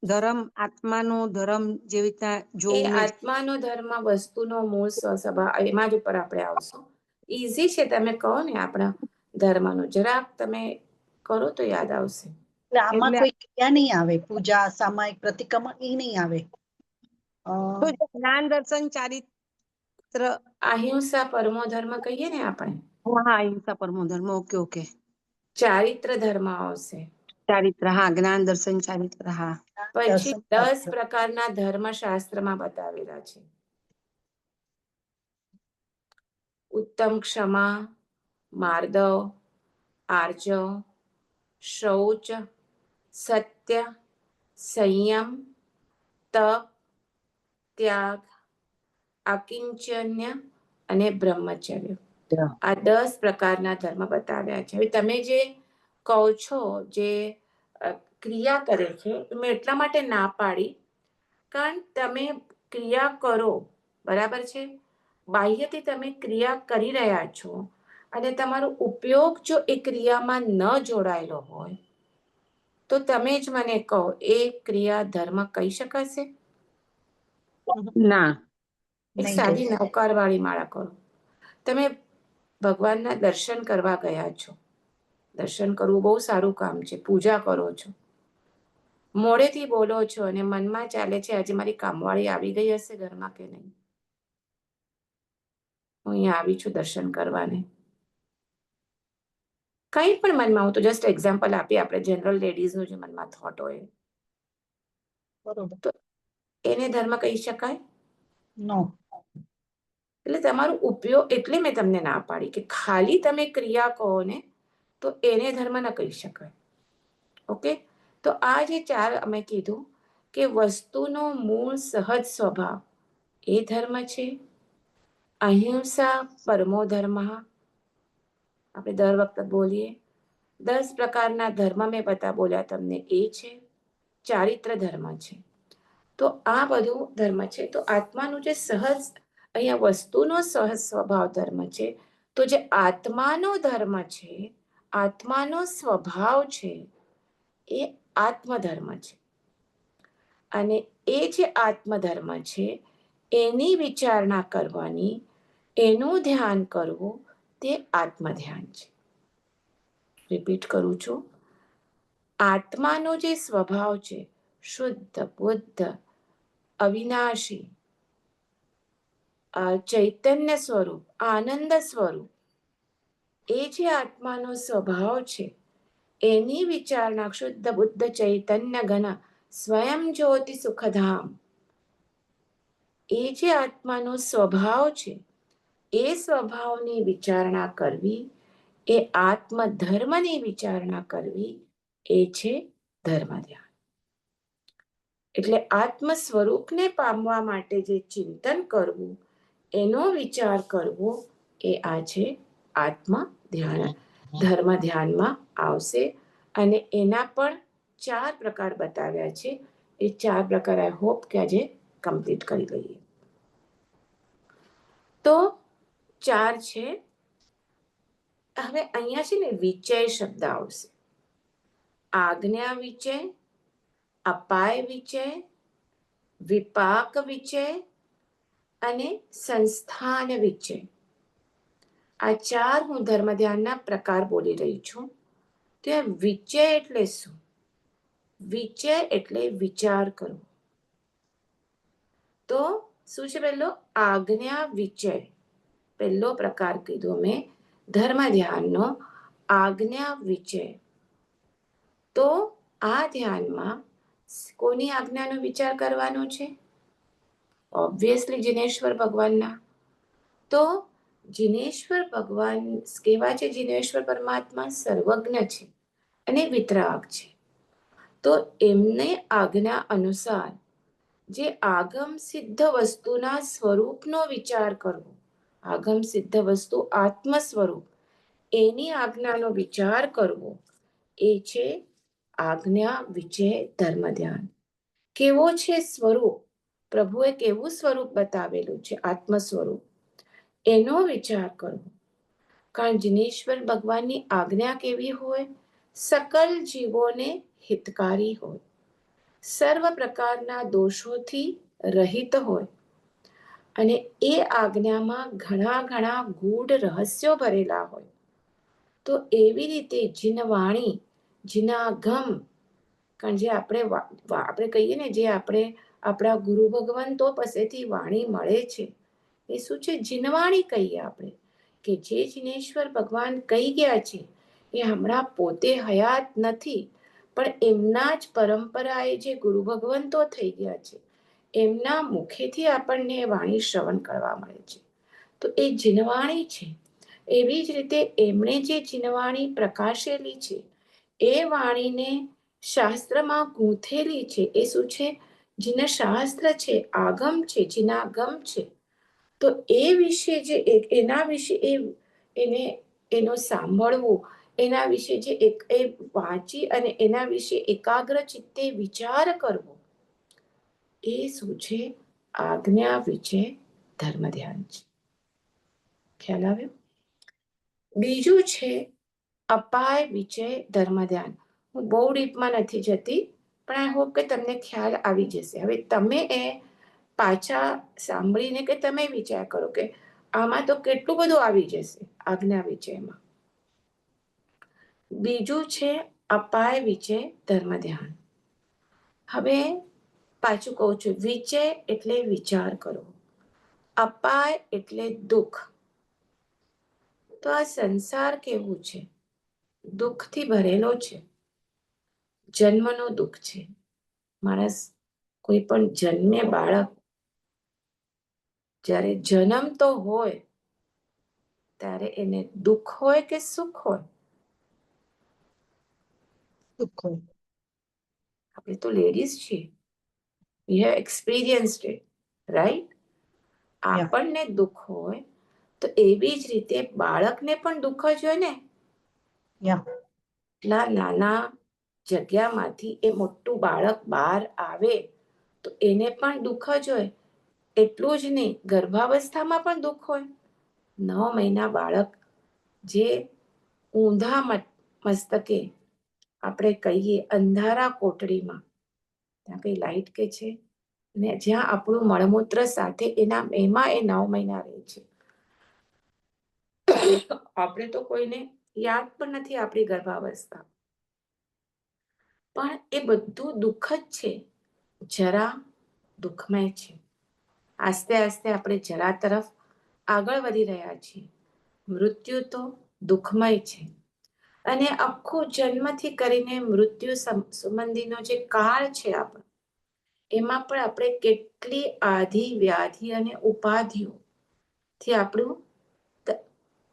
ધર્મ આત્માનો ધર્મ જેવી રીતના એ જોવું એ આત્માનો ધર્મ, વસ્તુનો મૂળ સ્વસ્વભાવ, એમાં જ ઉપર આપણે આવશું. ઈઝી છે, તમે કહો ને આપણા ધર્મનું, જરાક તમે કરો તો યાદ આવશે. એટલે આમાં એટલે કોઈ ક્રિયા નહીં આવે, પૂજા, સામાયિક પ્રતિક્રમણ એ નહીં આવે. તો જે જ્ઞાન દર્શન ચારિત્ર અહિંસા પરમો ધર્મ કહીએ ને આપણે, હા અહિંસા પરમો ધર્મ, ઓકે ઓકે. ચારિત્ર ધર્મ આવશે. ચારિત્ર, હા જ્ઞાન દર્શન ચારિત્ર, હા. પછી દર્શન 10 પ્રકારના ધર્મ શાસ્ત્રમાં બતાવેલા છે. ઉત્તમ, ક્ષમા, માર્દવ, આર્જવ, શૌચ, સત્ય, સંયમ, તપ, ત્યાગ, અકિંચન્ય અને બ્રહ્મચર્ય. આ 10 પ્રકારના ધર્મ બતાવ્યા છે. હવે તમે જે કહો છો, જે ક્રિયા કરે છે, મેં એટલા માટે ના પાડી, કારણ તમે ક્રિયા કરો, બરાબર છે, બાહ્યથી તમે ક્રિયા કરી રહ્યા છો અને તમારો ઉપયોગ જો એ ક્રિયામાં ન જોડાયેલો હોય તો તમે જ મને કહો, એ ક્રિયા ધર્મ કહી શકાશે? ના. એક નહીં સાદી કહી. નવકારવાળી માળા કરો. તમે ભગવાનના દર્શન કરવા ગયા છો, દર્શન કરવું બહુ સારું કામ છે, પૂજા કરો છો, મોડેથી બોલો છો અને મનમાં ચાલે છે આજે મારી કામવાળી આવી ગઈ હશે ઘરમાં કે નહીં, હું અહીંયા આવી છું દર્શન કરવાને. કંઈ પણ મનમાં, હું તો જસ્ટ એક્ઝામ્પલ આપી, આપણે જનરલ લેડીઝનું જે મનમાં થોટ હોય, બરોબર. તો એને ધર્મ કહી શકાય? નો. એટલે તમારો ઉપયોગ, એટલે મેં તમને ના પાડી કે ખાલી તમે ક્રિયા કહો ને તો એને ધર્મ ન કહી શકાય. ઓકે, તો આ જે 4 અમે કીધું કે વસ્તુનો મૂળ સહજ સ્વભાવ એ ધર્મ છે. અહિંસા પરમો ધર્મ, આપણે દર વખત બોલીએ. 10 પ્રકારના ધર્મ મેં બોલ્યા તમને, એ છે. ચારિત્ર ધર્મ છે. તો આ બધું ધર્મ છે. તો આત્માનું જે સહજ, અહીંયા વસ્તુનો સહજ સ્વભાવ ધર્મ છે. તો જે આત્માનો ધર્મ છે, આત્માનો સ્વભાવ છે, એ આત્મધર્મ છે. અને એ જે આત્મધર્મ છે એની વિચારણા કરવાની, એનું ધ્યાન કરવું, તે આત્મધ્યાન છે. રિપીટ કરું છું, આત્માનો જે સ્વભાવ છે, શુદ્ધ, બુદ્ધ, અવિનાશી, ચૈતન્ય સ્વરૂપ, આનંદ સ્વરૂપ, એ જે આત્માનો સ્વભાવ છે એની વિચારણા, શુદ્ધ બુદ્ધ ચૈતન્ય ઘન સ્વયં જ્યોતિ સુખધામ, એ જે આત્માનો સ્વભાવ છે એ સ્વભાવની વિચારણા કરવી, એ આત્મધર્મની વિચારણા કરવી, એ છે ધર્મ ધ્યાન. એટલે આત્મ સ્વરૂપને પામવા માટે જે ચિંતન કરવું, એનો વિચાર કરવો, એ આ છે આત્મ ધ્યાન. ધર્મ ધ્યાનમાં આવશે. અને એના પણ 4 પ્રકાર બતાવ્યા છે. એ 4 પ્રકાર આઈ હોપ કે આજે કમ્પ્લીટ કરી લઈએ. તો 4 છે. હવે અહીંયા છે ને વિચય શબ્દ આવશે. આજ્ઞા વિચય, અપાય વિચય, વિપાક વિચય અને સંસ્થાન વિચય. આ 4 હું ધર્મ ધ્યાનના પ્રકાર બોલી રહી છું. તો આ વિચય એટલે શું? વિચય એટલે વિચાર કરવો. તો શું છે પહેલો? આજ્ઞા વિચય. પહેલો પ્રકાર કીધો મેં ધર્મ ધ્યાનનો, આજ્ઞા વિચય. તો આ ધ્યાનમાં કોની આજ્ઞાનો વિચાર કરવાનો છે? ઓબ્વિયસલી જિનેશ્વર ભગવાનના. તો જિનેશ્વર ભગવાન કેવા છે? જિનેશ્વર પરમાત્મા સર્વજ્ઞ છે અને વિતરાગ છે. તો એમને આજ્ઞા અનુસાર જે આગમ સિદ્ધ વસ્તુના સ્વરૂપનો વિચાર કરવો, આગમ સિદ્ધ વસ્તુ આત્મ સ્વરૂપ, એની આજ્ઞાનો વિચાર કરવો, એ છે આજ્ઞા વિચય ધર્મ ધ્યાન. કેવો છે સ્વરૂપ? પ્રભુએ કેવું સ્વરૂપ બતાવેલું છે? આત્મ સ્વરૂપ. એનો વિચાર કરવો. કારણ જિનેશ્વર ભગવાનની આજ્ઞા કેવી હોય? સકલ જીવોને હિતકારી હોય, સર્વ પ્રકારના દોષોથી રહિત હોય અને એ આજ્ઞામાં ઘણા ઘણા ગૂઢ રહસ્યો ભરેલા હોય, તો એવી રીતે જીનવાણી, જીનાગમ, કારણ જે આપણે કહીએ ને, જે આપણે આપણા ગુરુ ભગવંતો પાસેથી વાણી મળે છે, એ શું છે? જીનવાણી કહીએ આપણે, કે જે જીનેશ્વર ભગવાન કહી ગયા છે એ હમણાં પોતે હયાત નથી, પણ એમના જ પરંપરાએ જે ગુરુ ભગવંતો થઈ ગયા છે એમના મુખેથી આપણને વાણી શ્રવણ કરવા મળે છે, તો એ જીનવાણી છે. એવી જ રીતે એમણે જે જીનવાણી પ્રકાશેલી છે એ વાણીને શાસ્ત્રમાં ગૂંથેલી છે. એ શું છે? જીન શાસ્ત્ર છે, આગમ છે, જીનાગમ છે. તો એ વિશે જે એના વિશે એનો સાંભળવું, એના વિશે જે એ વાંચી અને એના વિશે એકાગ્ર ચિત્તે વિચાર કરવો, એ શું છે? આજ્ઞા વિશે ધર્મ ધ્યાન છે. ખ્યાલ આવ્યો? બીજું છે અપાય વિજય ધર્મ ધ્યાન. હું બહુ ડીપમાં નથી જતી, પણ આઈ હોપ કે તમને ખ્યાલ આવી જશે. હવે તમે એ પાછા સાંભળીને કે તમે વિચાર કરો કે આમાં તો કેટલું બધું આવી જશે આજ્ઞા વિજયમાં. બીજું છે અપાય વિજય ધર્મ ધ્યાન. હવે પાછું કહું છું, વિજય એટલે વિચાર કરો, અપાય એટલે દુઃખ. તો આ સંસાર કેવું છે? દુઃખથી ભરેલો છે. જન્મનો દુઃખ છે. માણસ કોઈ પણ જન્મે બાળક, જ્યારે જન્મતો હોય ત્યારે એને દુઃખ હોય કે સુખ હોય? દુઃખ હોય. આપણે તો લેડીઝ છીએ, we have experienced it, right? આપણને દુઃખ હોય તો એવી જ રીતે બાળકને પણ દુઃખ જ હોય ને. એટલા નાના જગ્યામાંથી એ મોટું બાળક બહાર આવે તો એને પણ દુઃખ જ હોય. એટલું જ નહીં, ગર્ભાવસ્થામાં પણ દુઃખ હોય. 9 મહિના બાળક જે ઊંધા મસ્તકે, આપણે કહીએ અંધારા કોટડીમાં, ત્યાં કઈ લાઈટ કે છે, ને જ્યાં આપણું મળમૂત્ર સાથે એમાં એ 9 મહિના રહે છે. આપણે તો કોઈને યાદ પણ નથી આપણી ગર્ભાવસ્થા, પણ એ બધું દુઃખ જ છે. જરા દુઃખમય છે. આસ્તે આસ્તે આપણે જરા તરફ આગળ વધી રહ્યા છીએ. મૃત્યુ તો દુઃખમય છે. અને આખો જન્મથી કરીને મૃત્યુ સંબંધીનો જે કાળ છે આપણો, એમાં પણ આપણે કેટલી આધિ વ્યાધિ અને ઉપાધિઓથી આપણું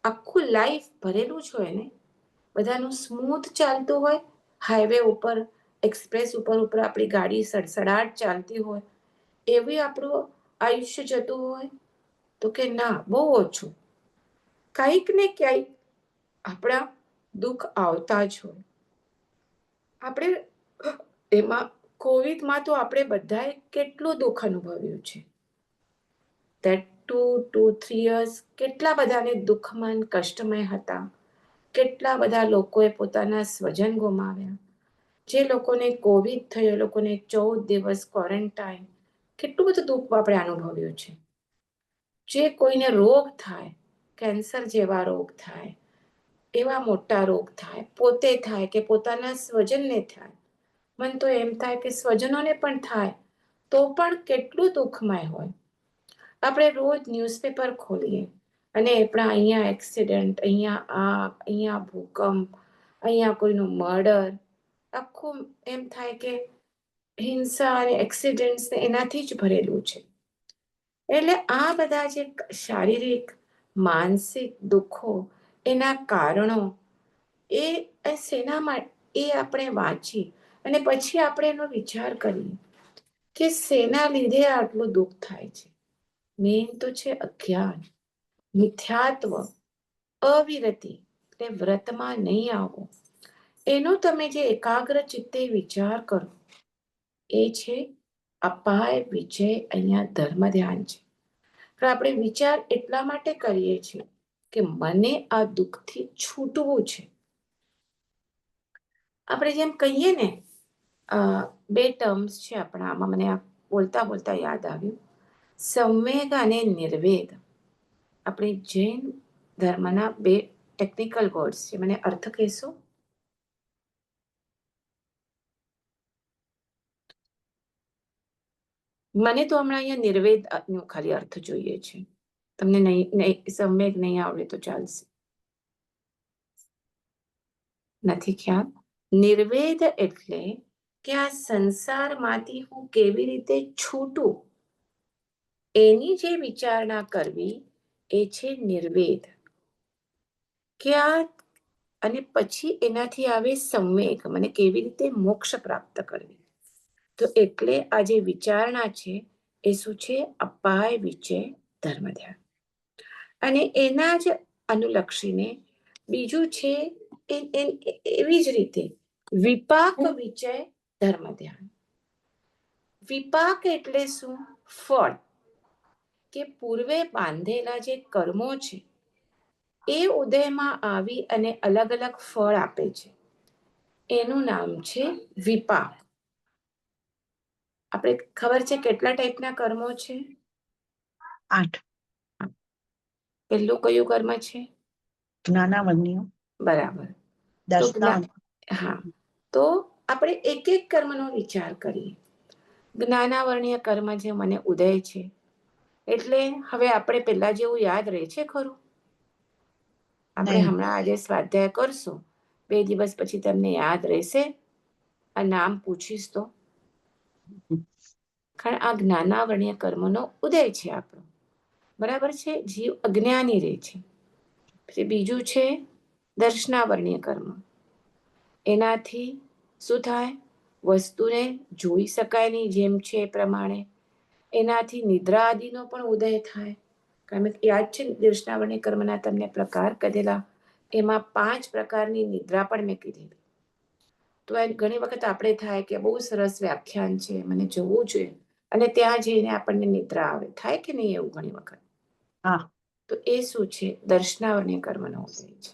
આખું લાઈફ ભરેલું જ હોય ને. બધાનું સ્મૂથ ચાલતું હોય, હાઈવે ઉપર, એક્સપ્રેસ ઉપર આપણી ગાડી સડસડાટ ચાલતી હોય, એવી આપણું આયુષ્ય જતું હોય? તો કે ના, બહુ ઓછું. કંઈક ને ક્યાંક આપણા દુઃખ આવતા જ હોય. આપણે એમાં કોવિડમાં તો આપણે બધાએ કેટલું દુઃખ અનુભવ્યું છે. that 2-3 years કેટલા બધાને દુઃખમય, કષ્ટમય હતા. કેટલા બધા લોકોએ પોતાના સ્વજન ગુમાવ્યા. જે લોકોને કોવિડ થયો, લોકોને 14 દિવસ ક્વોરન્ટાઇન, કેટલું બધું દુઃખ આપણે અનુભવ્યું છે. જે કોઈને રોગ થાય, કેન્સર જેવા રોગ થાય, એવા મોટા રોગ થાય, પોતે થાય કે પોતાના સ્વજનને થાય, મને તો એમ થાય કે સ્વજનોને પણ થાય તો પણ કેટલું દુઃખમય હોય. આપણે રોજ ન્યૂઝપેપર ખોલીએ અને આપણા અહીંયા એક્સિડન્ટ, અહીંયા ભૂકંપ, અહીંયા કોઈનું મર્ડર, આખું એમ થાય કે હિંસા અને એક્સિડન્ટ્સ એનાથી જ ભરેલું છે. એટલે આ બધા જે શારીરિક, માનસિક દુઃખો, એના કારણો, એ શેના માટે, એ આપણે વાંચી અને પછી આપણે એનો વિચાર કરીએ કે શેના લીધે આટલું દુઃખ થાય છે. મેન તો છે અજ્ઞાન, મિથ્યાત્વ, અવિરતિ, એટલે વ્રતમાં નહીં આવો. એનો તમે જે એકાગ્ર ચિત્તે વિચાર કરો, એ છે અપાય વિજય. અહીંયા ધર્મ ધ્યાન છે. પણ આપણે વિચાર એટલા માટે કરીએ છીએ કે મને આ દુઃખથી છૂટવું છે. આપણે જેમ કહીએ ને બે ટર્મ્સ છે આપણા આમાં, મને આ બોલતા બોલતા યાદ આવ્યું. સંવેગ અને નિર્વેદ આપણી જૈન ધર્મના બે ટેકનિકલ વર્ડ્સ છે. મને અર્થ કહેશો? મને તો હમણાં અહીંયા નિર્વેદ નો ખાલી અર્થ જોઈએ છે. તમને નહીં સંવેગ નહીં આવડે તો ચાલશે. નથી ખ્યાલ? નિર્વેદ એટલે કે આ સંસારમાંથી હું કેવી રીતે છૂટું એની જે વિચારણા કરવી એ છે નિર્વેદ. કે આ અને પછી એનાથી આવે સંવેગ, મને કેવી રીતે મોક્ષ પ્રાપ્ત કરવી. તો એટલે આ જે વિચારણા છે એ શું છે? અપાય વિચય ધર્મ ધ્યાન. અને એના જ અનુલક્ષીને બીજું છે એવી જ રીતે વિપાક વિચય ધર્મ ધ્યાન. વિપાક એટલે શું? ફળ. કે પૂર્વે બાંધેલા જે કર્મો છે એ ઉદયમાં આવી અને અલગ અલગ ફળ આપે છે, એનું નામ છે વિપાક. આપણે ખબર છે કેટલા ટાઈપના કર્મો છે? 8. પહેલું કયું કર્મ છે? જ્ઞાનાવર્ણ્ય. બરાબર. તો હા, તો આપણે એક એક કર્મનો વિચાર કરીએ. જ્ઞાનાવર્ણ્ય કર્મ જે મને ઉદય છે, એટલે હવે આપણે પહેલા જેવું યાદ રહે છે ખરું? આપણે હમણાં આજે સ્વાધ્યાય કરશું, 2 દિવસ પછી તમને યાદ રહેશે? આ નામ પૂછીશ તો? કારણ આ જ્ઞાનાવર્ણ્ય કર્મનો ઉદય છે આપણો, બરાબર છે? જીવ અજ્ઞાની રહે છે. પછી બીજું છે દર્શનાવર્ણ્ય કર્મ. એનાથી શું થાય? વસ્તુને જોઈ શકાય નહીં જેમ છે એ પ્રમાણે. એનાથી નિદ્રા આદિનો પણ ઉદય થાય. કારણ કે યાદ છે દર્શનાવર્ણ્ય કર્મના તમને પ્રકાર કરેલા, એમાં 5 પ્રકારની નિદ્રા પણ મેં કીધેલી. તો એ ઘણી વખત આપણે થાય કે બહુ સરસ વ્યાખ્યાન છે, મને જોવું જોઈએ, અને ત્યાં જઈને આપણને નિદ્રા આવે. થાય કે નહીં એવું ઘણી વખત? હા. તો એ શું છે? દર્શનાવર્ણ્ય કર્મનો ઉદય છે.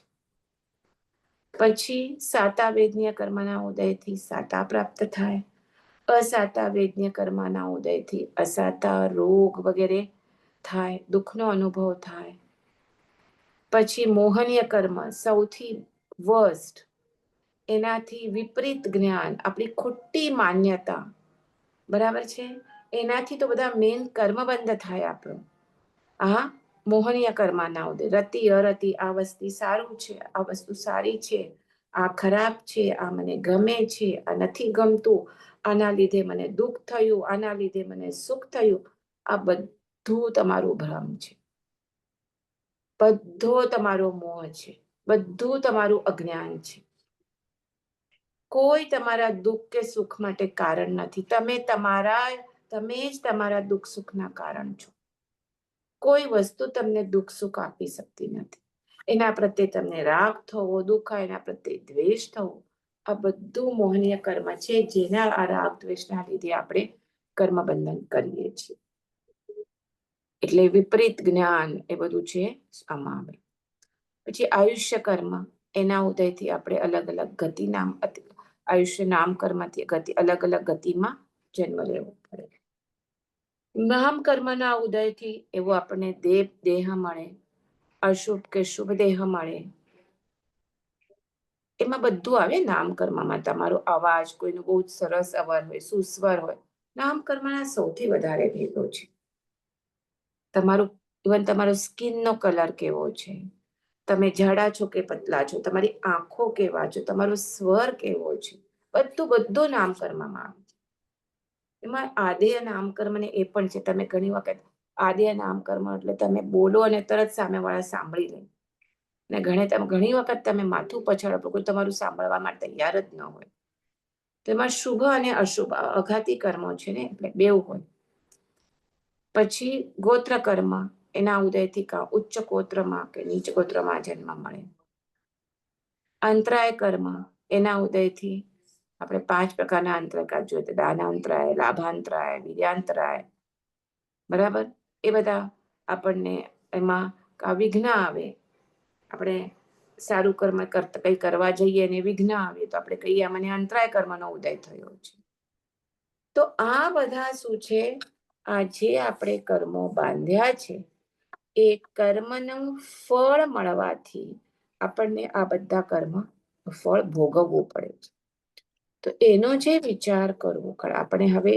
પછી સાતા વેદનીય કર્મના ઉદયથી સાતા પ્રાપ્ત થાય. અસાતા વેદનીય કર્મના ઉદયથી અસાતા, રોગ વગેરે થાય, દુઃખનો અનુભવ થાય. પછી મોહનીય કર્મ સૌથી વર્સ્ટ, એનાથી વિપરીત જ્ઞાન, આપણી ખોટી માન્યતા, બરાબર છે? એનાથી તો બધા મેન કર્મ બંધ થાય આપણું. આ મોહનીય કર્મના ઉદય. રતિ અરતિ, આ વસ્તુ સારું છે, આ વસ્તુ સારી છે, આ ખરાબ છે, આ મને ગમે છે, આ નથી ગમતું, આના લીધે મને દુઃખ થયું, આના લીધે મને સુખ થયું. આ બધું તમારું ભ્રમ છે, બધો તમારો મોહ છે, બધું તમારું અજ્ઞાન છે. કોઈ તમારા દુઃખ કે સુખ માટે કારણ નથી. તમે જ તમારા દુઃખ સુખના કારણ છો. કોઈ વસ્તુ તમને દુઃખ સુખ આપી શકતી નથી. એના પ્રત્યે તમને રાગ થવો, દુઃખ, એના પ્રત્યે દ્વેષ થવો, આ બધું મોહનીય કર્મ છે, જેના આ રાગ દ્વેષના લીધે આપણે કર્મ બંધન કરીએ છીએ. એટલે વિપરીત જ્ઞાન એ બધું છે આમાં આવે. પછી આયુષ્ય કર્મ, એના ઉદયથી આપણે અલગ અલગ ગતિ નામ, આયુષ્ય નામ કર્મથી ગતિ, અલગ અલગ ગતિમાં જન્મ લેવો પડે. નામ કર્મના ઉદયથી એવો આપણને દેહ મળે, અશુભ કે શુભ દેહ મળે. એમાં બધું આવે નામ કર્મમાં. તમારો અવાજ, કોઈનો બહુ જ સરસ અવાજ હોય, સુસ્વર હોય, નામ કર્મના સૌથી વધારે ભેદો છે. તમારું ઇવન તમારો સ્કિનનો કલર કેવો છે, તમે જાડા છો કે પતલા છો, તમારી આંખો કેવા છે, તમારો સ્વર કેવો છે, બધું નામ કર્મમાં આવે છે. એમાં આદેય નામ કર્મ ને એ પણ છે. તમે ઘણી વખત આદેય નામ કર્મ એટલે તમે બોલો અને તરત સામેવાળા સાંભળી લે, ને ઘણી વખત તમે માથું પછાડો, કોઈ તમારું સાંભળવા માટે તૈયાર જ ન હોય. તો એમાં શુભ અને અશુભ અઘાતી કર્મો છે ને, એટલે બેવ હોય. પછી ગોત્ર કર્મ, એના ઉદયથી ઉચ્ચ ગોત્રમાં કે નીચ ગોત્રમાં જન્મ મળે. અંતરાય કર્મ, એના ઉદયથી આપણે 5 પ્રકારના અંતરાય જોઈએ તો દાનાંતરાય, લાભાંતરાય, વિર્યાંતરાય, બરાબર? એ બધા આપણને એમાં વિઘ્ન આવે. આપણે સારું કર્મ કંઈ કરવા જઈએ અને વિઘ્ન આવે તો આપણે કહીએ મને અંતરાય કર્મનો ઉદય થયો છે. તો આ બધા શું છે, આ જે આપણે કર્મો બાંધ્યા છે એ કર્મનું ફળ મળવાથી આપણને આ બધા કર્મ ફળ ભોગવવું પડે છે. તો એનો જે વિચાર કરવો, આપણે હવે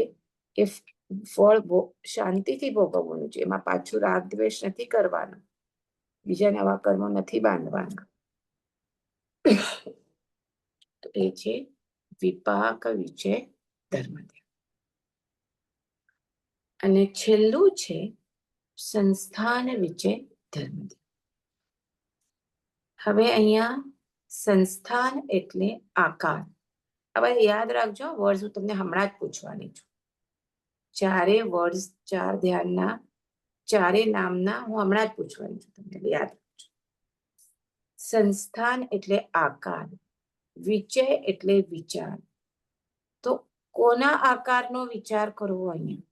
એ ફળ શાંતિથી ભોગવવાનું છે. એમાં પાછું રાગ દ્વેષ નથી કરવાનું, બીજા નવા કર્મો નથી બાંધવાના. તો એ છે વિપાક વિચય ધર્મ. અને છેલ્લું છે સંસ્થાન વિચય ધર્મ. હવે અહીંયા સંસ્થાન એટલે આકાર. હવે યાદ રાખજો, વર્ડ્સ હું તમને હમણાં જ પૂછવાની છું. ચારે વર્ડ્સ, ચાર ધ્યાનના, ચારે નામના હું હમણાં જ પૂછવાની છું તમને, યાદ રાખજો. સંસ્થાન એટલે આકાર, વિચય એટલે વિચાર. તો કોના આકારનો વિચાર કરવો અહીંયા?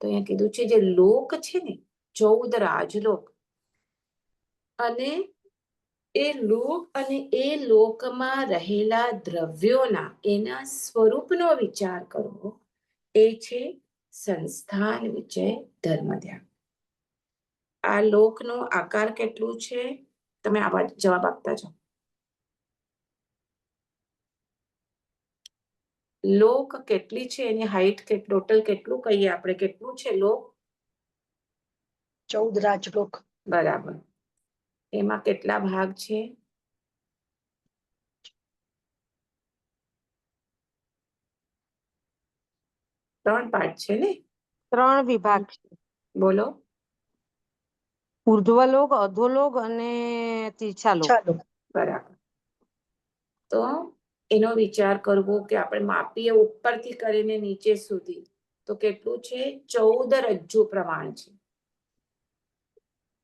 તો અહીંયા કીધું છે જે લોક છે ને, 14 રાજલોક, અને એ લોક અને એ લોકમાં રહેલા દ્રવ્યોના, એના સ્વરૂપનો વિચાર કરવો, એ છે સંસ્થાન વિચય ધર્મ ધ્યાન. આ લોકનો આકાર કેટલું છે? તમે આ જવાબ આપતા જાઓ. લોક કેટલી છે, એની હાઈટ ટોટલ કેટલું કહીએ આપણે, કેટલું છે લોક? 14 રાજલોક. બરાબર. એમાં કેટલા ભાગ છે? 3 પાર્ટ છે ને? 3 વિભાગ છે. બોલો. ઉર્ધ્વલોક, અધોલોક અને તીર્છાલોક. ચાલો. બરાબર. તો એનો વિચાર કરવો કે આપણે માપીએ ઉપરથી કરીને નીચે સુધી, તો કેટલું છે? 14 રજ્જુ પ્રમાણ છે.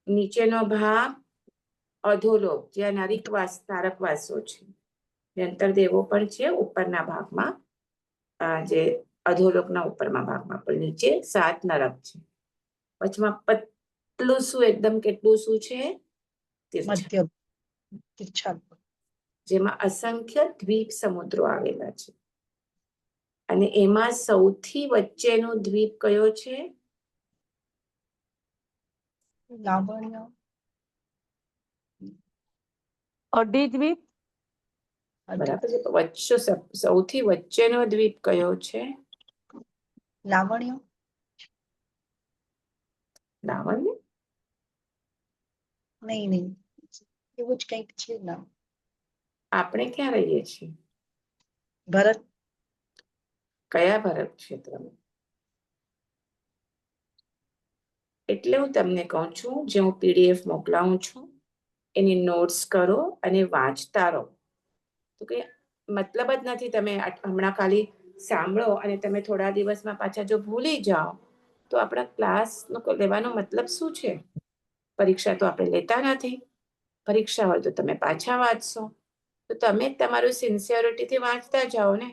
નીચેનો ભાગ અધોલોક, જ્યાં નરિકવાસ, તારકવાસો છે. અંતરદેવો પણ છે ઉપરના ભાગમાં, જે અધોલોકના ઉપરના ભાગમાં, પણ નીચે 7 નરક છે. વચમાં પતલું શું, એકદમ કેટલું શું છે? મધ્ય તીર્છાલોક. જેમાં અસંખ્ય દ્વીપ સમુદ્રો આવેલા છે. અને એમાં સૌથી વચ્ચેનો દ્વીપ કયો છે? લાવણ્ય. અધિદ્વીપ. બરાબર છે. સૌથી વચ્ચેનો દ્વીપ કયો છે? લાવણ્ય. લાવણ્ય? નહીં, એવું જ કંઈક છે નામ. આપણે ક્યાં રહીએ છીએ? ભરત. કયા ભરત ક્ષેત્રમાં? એટલે હું તમને કહું છું, જે હું PDF મોકલાવું છું એની નોટ્સ કરો અને વાંચતા રહો. તો કે મતલબ જ નથી તમે હમણાં ખાલી સાંભળો અને તમે થોડા દિવસમાં પાછા જો ભૂલી જાઓ, તો આપણા ક્લાસનો લેવાનો મતલબ શું છે? પરીક્ષા તો આપણે લેતા નથી. પરીક્ષા હોય તો તમે પાછા વાંચશો. તો તમે તમારું સિન્સિયરિટીથી વાંચતા જાઓ ને.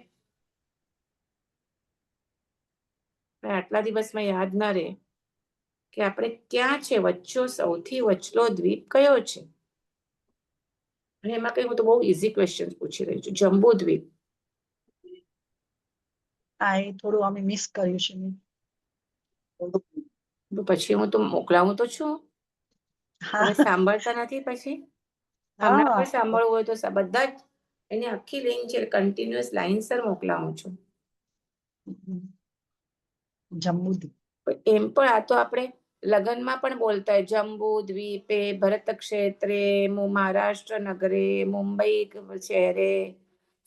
આટલા દિવસમાં યાદ ના રહે કે આપણે ક્યાં છે, સૌથી વચલો દ્વીપ કયો છે? અને એમાં કઈ હું તો બહુ ઇઝી ક્વેશ્ચન પૂછી રહી છું. જંબુ દ્વીપ. આ એ થોડું અમે મિસ કર્યું છે. પછી હું તો મોકલાવું તો છું, તમે સાંભળતા નથી. પછી હમણાં પણ સાંભળવું હોય તો બધા જ એની આખી લિંક છે, કન્ટિન્યુઅસ લાઇનસર મોકલાવું છું. જંબુદ્વીપ. એમ પણ આ તો આપણે લગ્નમાં પણ બોલતા હોય, જંબુ દ્વીપે ભરત ક્ષેત્રે મહારાષ્ટ્ર નગરે મુંબઈ શહેરે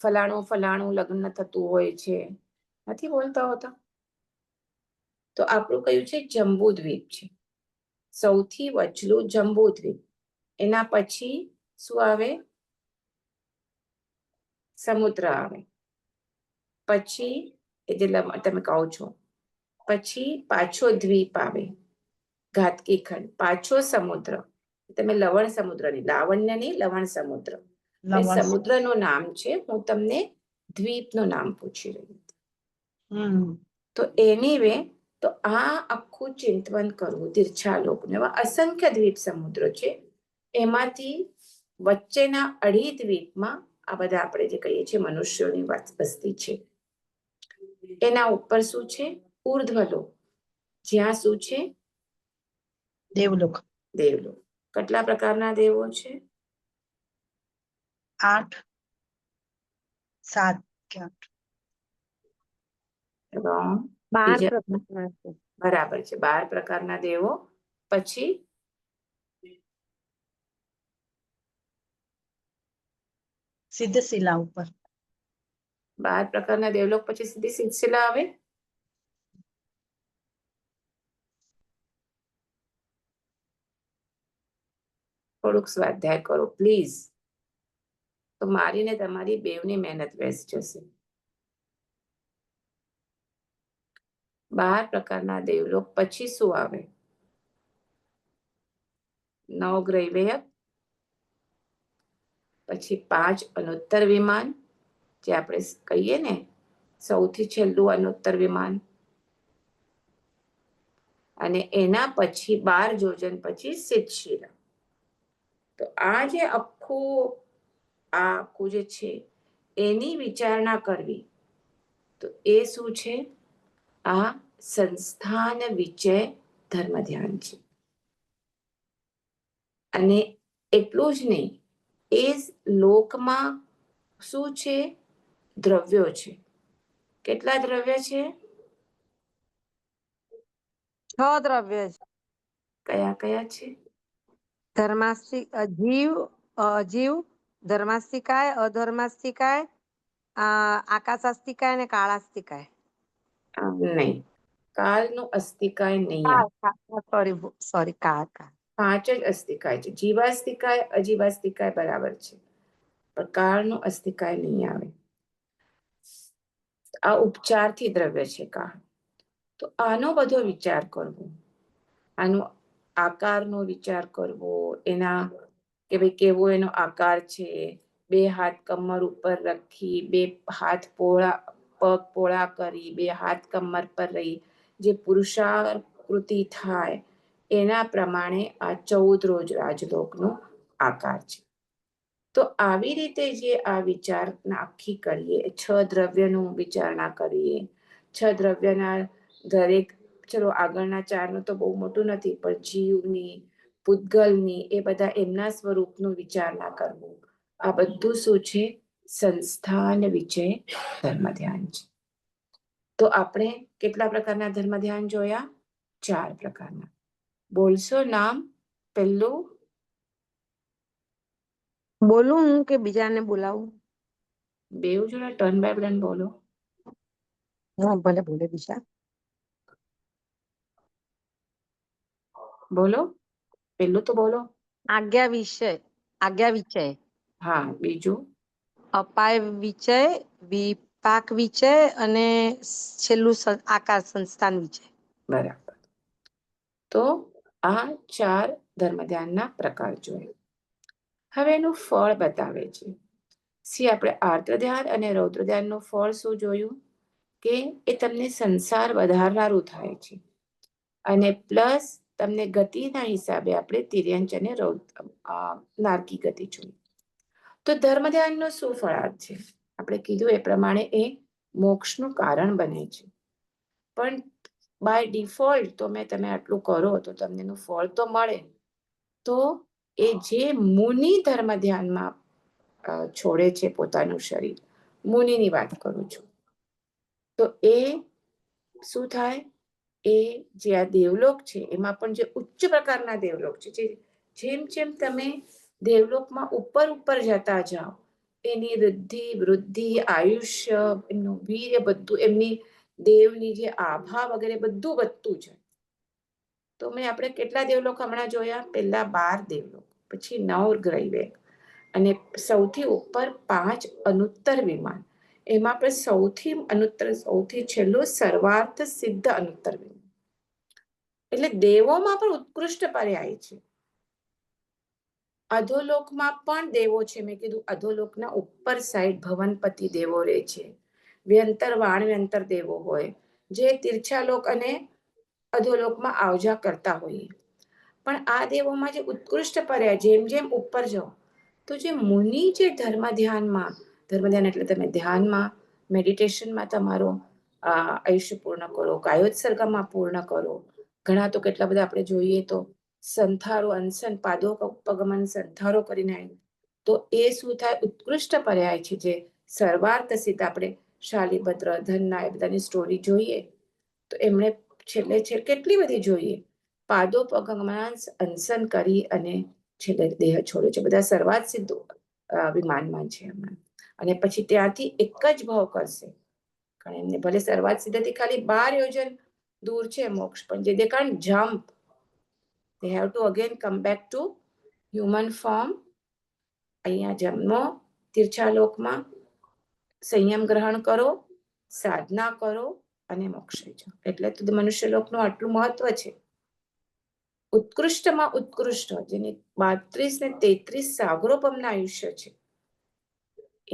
ફલાણું ફલાણું લગ્ન થતું હોય છે, નથી બોલતા હોતા? તો આપણું કયું છે? જંબુ દ્વીપ છે. સૌથી વચલું જંબુ દ્વીપ. એના પછી શું આવે? સમુદ્ર આવે. પછી એ જે તમે કહો છો, પછી પાછો દ્વીપ આવે, ઘાતકી ખંડ, પાછો સમુદ્ર. તમે લવણ સમુદ્ર ની, લાવણ્ય ની, લવણ સમુદ્ર. સમુદ્રનું નામ છે, હું તમને દ્વીપનું નામ પૂછી રહી હતી. તો એની વે તો આ આખું ચિંતવન કરવું, તીર્છાલોકને એવા અસંખ્ય દ્વીપ સમુદ્ર છે. એમાંથી વચ્ચેના અઢી દ્વીપમાં આ બધા આપણે જે કહીએ છીએ મનુષ્યોની વસ્તી છે. એના ઉપર શું છે? ઉર્ધ્વલોક. જ્યાં શું છે? દેવલોક. દેવલોક. કેટલા પ્રકારના દેવો છે? 8 7 કે 8. Wrong. 12 બીજા પ્રકારના છે. બરાબર છે, 12 પ્રકારના દેવો. પછી સિદ્ધશિલા ઉપર 12 પ્રકારના દેવલોક પછી સીધી સિલસિલા આવે. થોડુંક સ્વાધ્યાય કરો પ્લીઝ, તો મારી ને તમારી બેવની મહેનત વેસ્ટ જશે. 12 પ્રકારના દેવલોક પછી શું આવે? નવગ્રહ વિવેક, પછી 5 અનુત્તર વિમાન, જે આપણે કહીએ ને સૌથી છેલ્લું અનુત્તર વિમાન, અને એના પછી 12 યોજન પછી સિદ્ધશિલા. તો આ જે આખું જે છે એની વિચારણા કરવી, તો એ શું છે? આ સંસ્થાન વિજય ધર્મ ધ્યાન છે. અને એટલું જ નહીં, એ લોકમાં શું છે? દ્રવ્યો છે. કેટલા દ્રવ્ય છે? 6 દ્રવ્ય છે. કયા કયા છે? ધર્માસ્તિક, અજીવ, અજીવ, ધર્માસ્તિકાય, અધર્માસ્તિકાય, આકાશાસ્તિકાય અને કાળાસ્તિકાય. નહીં, કાળનું અસ્તિકાય નહીં આવે. સોરી, કાળ. 5 જ અસ્તિકાય છે. જીવાસ્તિકાય, અજીવાસ્તિકાય બરાબર છે, પણ કાળનું અસ્તિકાય નહીં આવે. આ ઉપચારથી દ્રવ્ય છે કાળ. તો આનો બધો વિચાર કરવો, આનો આકારનો વિચાર કરવો, એના કે ભાઈ કેવો એનો આકાર છે. 2 હાથ કમર ઉપર રાખી, 2 હાથ પગ પોળા કરી, 2 હાથ કમર પર રહી, જે પુરુષાકૃતિ થાય એના પ્રમાણે આ 14 રાજલોકનો આકાર છે. તો આવી રીતે જે આ વિચાર આખી કરીએ, 6 દ્રવ્યનું વિચારણા કરીએ, 6 દ્રવ્યના દરેક, ચલો આગળના 4નું તો બહુ મોટું નથી, પણ જીવની, પૂતગલની, એ બધા એમના સ્વરૂપનું વિચારણા કરવું, આ બધું શું છે? સંસ્થાન વિજય ધર્મ ધ્યાન છે. તો આપણે કેટલા પ્રકારના ધર્મ ધ્યાન જોયા? 4 પ્રકારના. બોલશો નામ પહેલું? બોલું હું કે બીજાને બોલાવું? બેવ જોડે ટર્ન બાય ટર્ન બોલો. ભલે બોલે દિશા. બોલો, પેલું તો બોલો. આજ્ઞા વિચય. હા, બીજું? અપાય વિચય, વિપાક વિચય અને છેલ્લું આકાર સંસ્થાન વિચય. બરાબર. તો આ 4 ધર્મ ધ્યાનના પ્રકાર જોયા. હવે એનું ફળ બતાવે છે. આપણે આર્દ્ર ધ્યાન અને રૌદ્ર ધ્યાનનું ફળ શું જોયું? કે એ તમને સંસાર વધારનારું થાય છે, અને પ્લસ તમને ગતિના હિસાબે આપણે તિર્યંચ અને નારકી ગતિ જોઈ. તો ધર્મ ધ્યાનનો શું ફળાર્થ છે? આપણે કીધું એ પ્રમાણે એ મોક્ષનું કારણ બને છે. પણ બાય ડિફોલ્ટ તો તમે આટલું કરો તો તમને એનું ફળ તો મળે. તો એ જે મુનિ ધર્મ ધ્યાનમાં છોડે છે પોતાનું શરીર, મુનિની વાત કરું છું, તો એ શું થાય? એ જે આ દેવલોક છે એમાં પણ જે ઉચ્ચ પ્રકારના દેવલોક છે, જેમ જેમ તમે દેવલોકમાં ઉપર જતા જાઓ, એની વૃદ્ધિ, આયુષ્ય, એમનું વીર્ય, બધું એમની દેવની જે આભા વગેરે બધું વધતું છે. તો આપણે કેટલા દેવલોક હમણાં જોયા? પહેલા 12 દેવલોક, પછી 9 ગ્રહવેગ, અને સૌથી ઉપર 5 અનુત્તર વિમાન. એમાં પણ સૌથી છેલ્લું સર્વાર્થ સિદ્ધ અનુત્તર વિમાન. એટલે દેવોમાં પણ ઉત્કૃષ્ટ પર્યાય છે. અધોલોકમાં પણ દેવો છે. મેં કીધું અધોલોકના ઉપર સાઈડ ભવનપતિ દેવો રહે છે. વ્યંતર વાણવ્યંતર દેવો હોય, જે તીર્છાલોક અને અધોલોકમાં આવજા કરતા હોઈએ. પણ આ દેવોમાં જે ઉત્કૃષ્ટ પર્યાય, જેમ જેમ ઉપર જાઓ, તો જે મુનિ જે ધર્મ ધ્યાન એટલે તમે ધ્યાનમાં, મેડિટેશનમાં તમારો આયુષ્ય પૂર્ણ કરો, કાયોત્સર્ગમાં પૂર્ણ કરો. ઘણા તો કેટલા બધા આપણે જોઈએ તો સંથારો અનશન પાદોપગમન સંથારો કરીને આવ્યું. તો એ શું થાય? ઉત્કૃષ્ટ પર્યાય છે. જે સર્વાર્થ સિદ્ધ આપણે શાલિભદ્ર ધનના એ બધાની સ્ટોરી જોઈએ તો એમણે છેલ્લે કેટલી બધી જોઈએ. પાદોપગમન અનશન કરી અને છેલ્લે દેહ છોડ્યો છે. બધા સર્વાર્થ સિદ્ધ વિમાનમાં છે હમણાં. અને પછી ત્યાંથી એક જ ભાવ કરશે. કારણ એમને ભલે સર્વાર્થ સિદ્ધથી ખાલી 12 યોજન દૂર છે મોક્ષ, પણ જે they can't jump, they have to again come back to human form. અહીંયા જન્મો, તીર્છાલોકમાં સંયમ ગ્રહણ કરો, સાધના કરો અને મોક્ષે જાઓ. એટલે તો મનુષ્ય લોકનું આટલું મહત્વ છે. ઉત્કૃષ્ટમાં ઉત્કૃષ્ટ, જેને 32 ને 33 સાગરોપમના આયુષ્ય છે,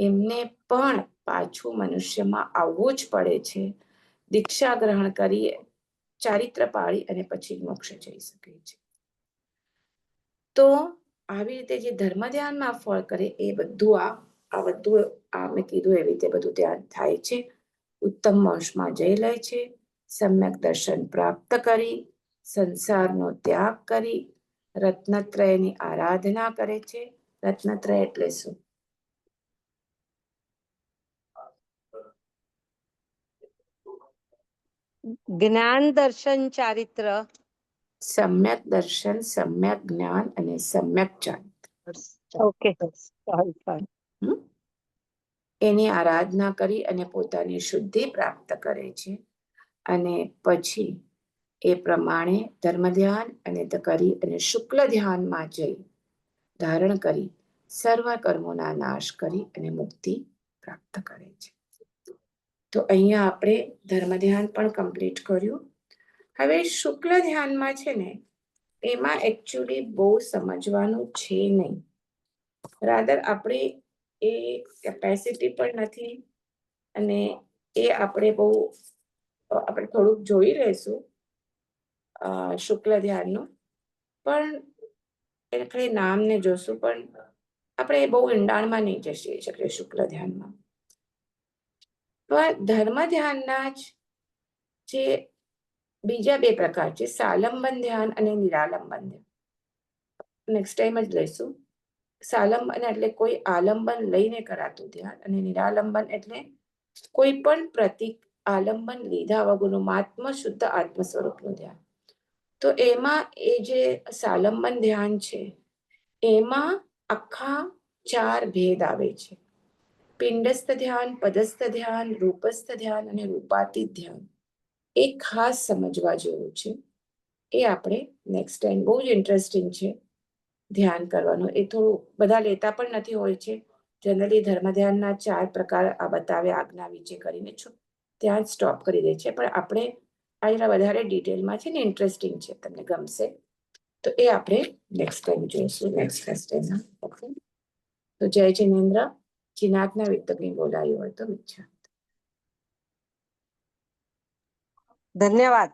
એમને પણ પાછું મનુષ્યમાં આવવું જ પડે છે. દીક્ષા ગ્રહણ કરી, ચારિત્ર પાળી અને પછી મોક્ષે જઈ શકે છે. તો આવી રીતે જે ધર્મ ધ્યાનમાં ફળ કરે એ બધું મેં કીધું એવી રીતે બધું ધ્યાન થાય છે. ઉત્તમ મોક્ષમાં જઈ લે છે. સમ્યક દર્શન પ્રાપ્ત કરી, સંસારનો ત્યાગ કરી, રત્નત્રયની આરાધના કરે છે. રત્નત્રય એટલે શું? જ્ઞાન, દર્શન, ચારિત્ર. સમ્યક દર્શન, સમ્યક જ્ઞાન અને સમ્યક ચારિત્ર. Okay, sorry. એની આરાધના કરી અને પોતાની શુદ્ધિ પ્રાપ્ત કરે છે. અને પછી એ પ્રમાણે ધર્મ ધ્યાન કરી અને શુક્લ ધ્યાનમાં જઈ ધારણ કરી સર્વ કર્મોના નાશ કરી અને મુક્તિ પ્રાપ્ત કરે છે. તો અહીંયા આપણે ધર્મ ધ્યાન પણ કમ્પ્લીટ કર્યું. હવે શુક્લ ધ્યાનમાં છે ને, એમાં એકચ્યુઅલી બહુ સમજવાનું છે નહીં. રાધર આપણે એ કેપેસિટી પણ નથી, અને એ આપણે થોડુંક જોઈ લઈશું શુક્લ ધ્યાનનું, પણ એ ખાલી નામને જોશું, પણ આપણે બહુ ઊંડાણમાં નહીં જઈ શકીએ શુક્લ ધ્યાનમાં. પણ ધર્મ ધ્યાનના જ જે બીજા 2 પ્રકાર છે, સાલંબન ધ્યાન અને નિરાલંબન ધ્યાન. નેક્સ્ટ ટાઈમ જ લઈશું. સાલંબન એટલે કોઈ આલંબન લઈને કરાતું ધ્યાન, અને નિરાલંબન એટલે કોઈ પણ પ્રતિક આલંબન લીધા વગરનું આત્મ શુદ્ધ આત્મ સ્વરૂપનું ધ્યાન. તો એમાં એ જે સાલંબન ધ્યાન છે, એમાં આખા 4 ભેદ આવે છે. પિંડસ્થ ધ્યાન, પદસ્થ ધ્યાન, રૂપસ્થ ધ્યાન અને રૂપાતીત ધ્યાન. એ ખાસ સમજવા જેવું છે. એ આપણે નેક્સ્ટ ટાઈમ, બહુ જ ઇન્ટરેસ્ટિંગ છે ધ્યાન કરવાનું. એ થોડું બધા લેતા પણ નથી હોય છે. જનરલી ધર્મ ધ્યાનના 4 પ્રકાર આ બતાવે આજ્ઞા વિજે કરીને ત્યાં જ સ્ટોપ કરી દે છે. પણ આપણે આ જરા વધારે ડિટેલમાં છે ને, ઇન્ટરેસ્ટિંગ છે, તમને ગમશે. તો એ આપણે નેક્સ્ટ ટાઈમ જોઈશું, નેક્સ્ટ ક્લાસમાં. ઓકે, તો જય જિનેન્દ્ર. જીનાતના વિતકની બોલાયું હોય તો ઈચ્છા. ધન્યવાદ.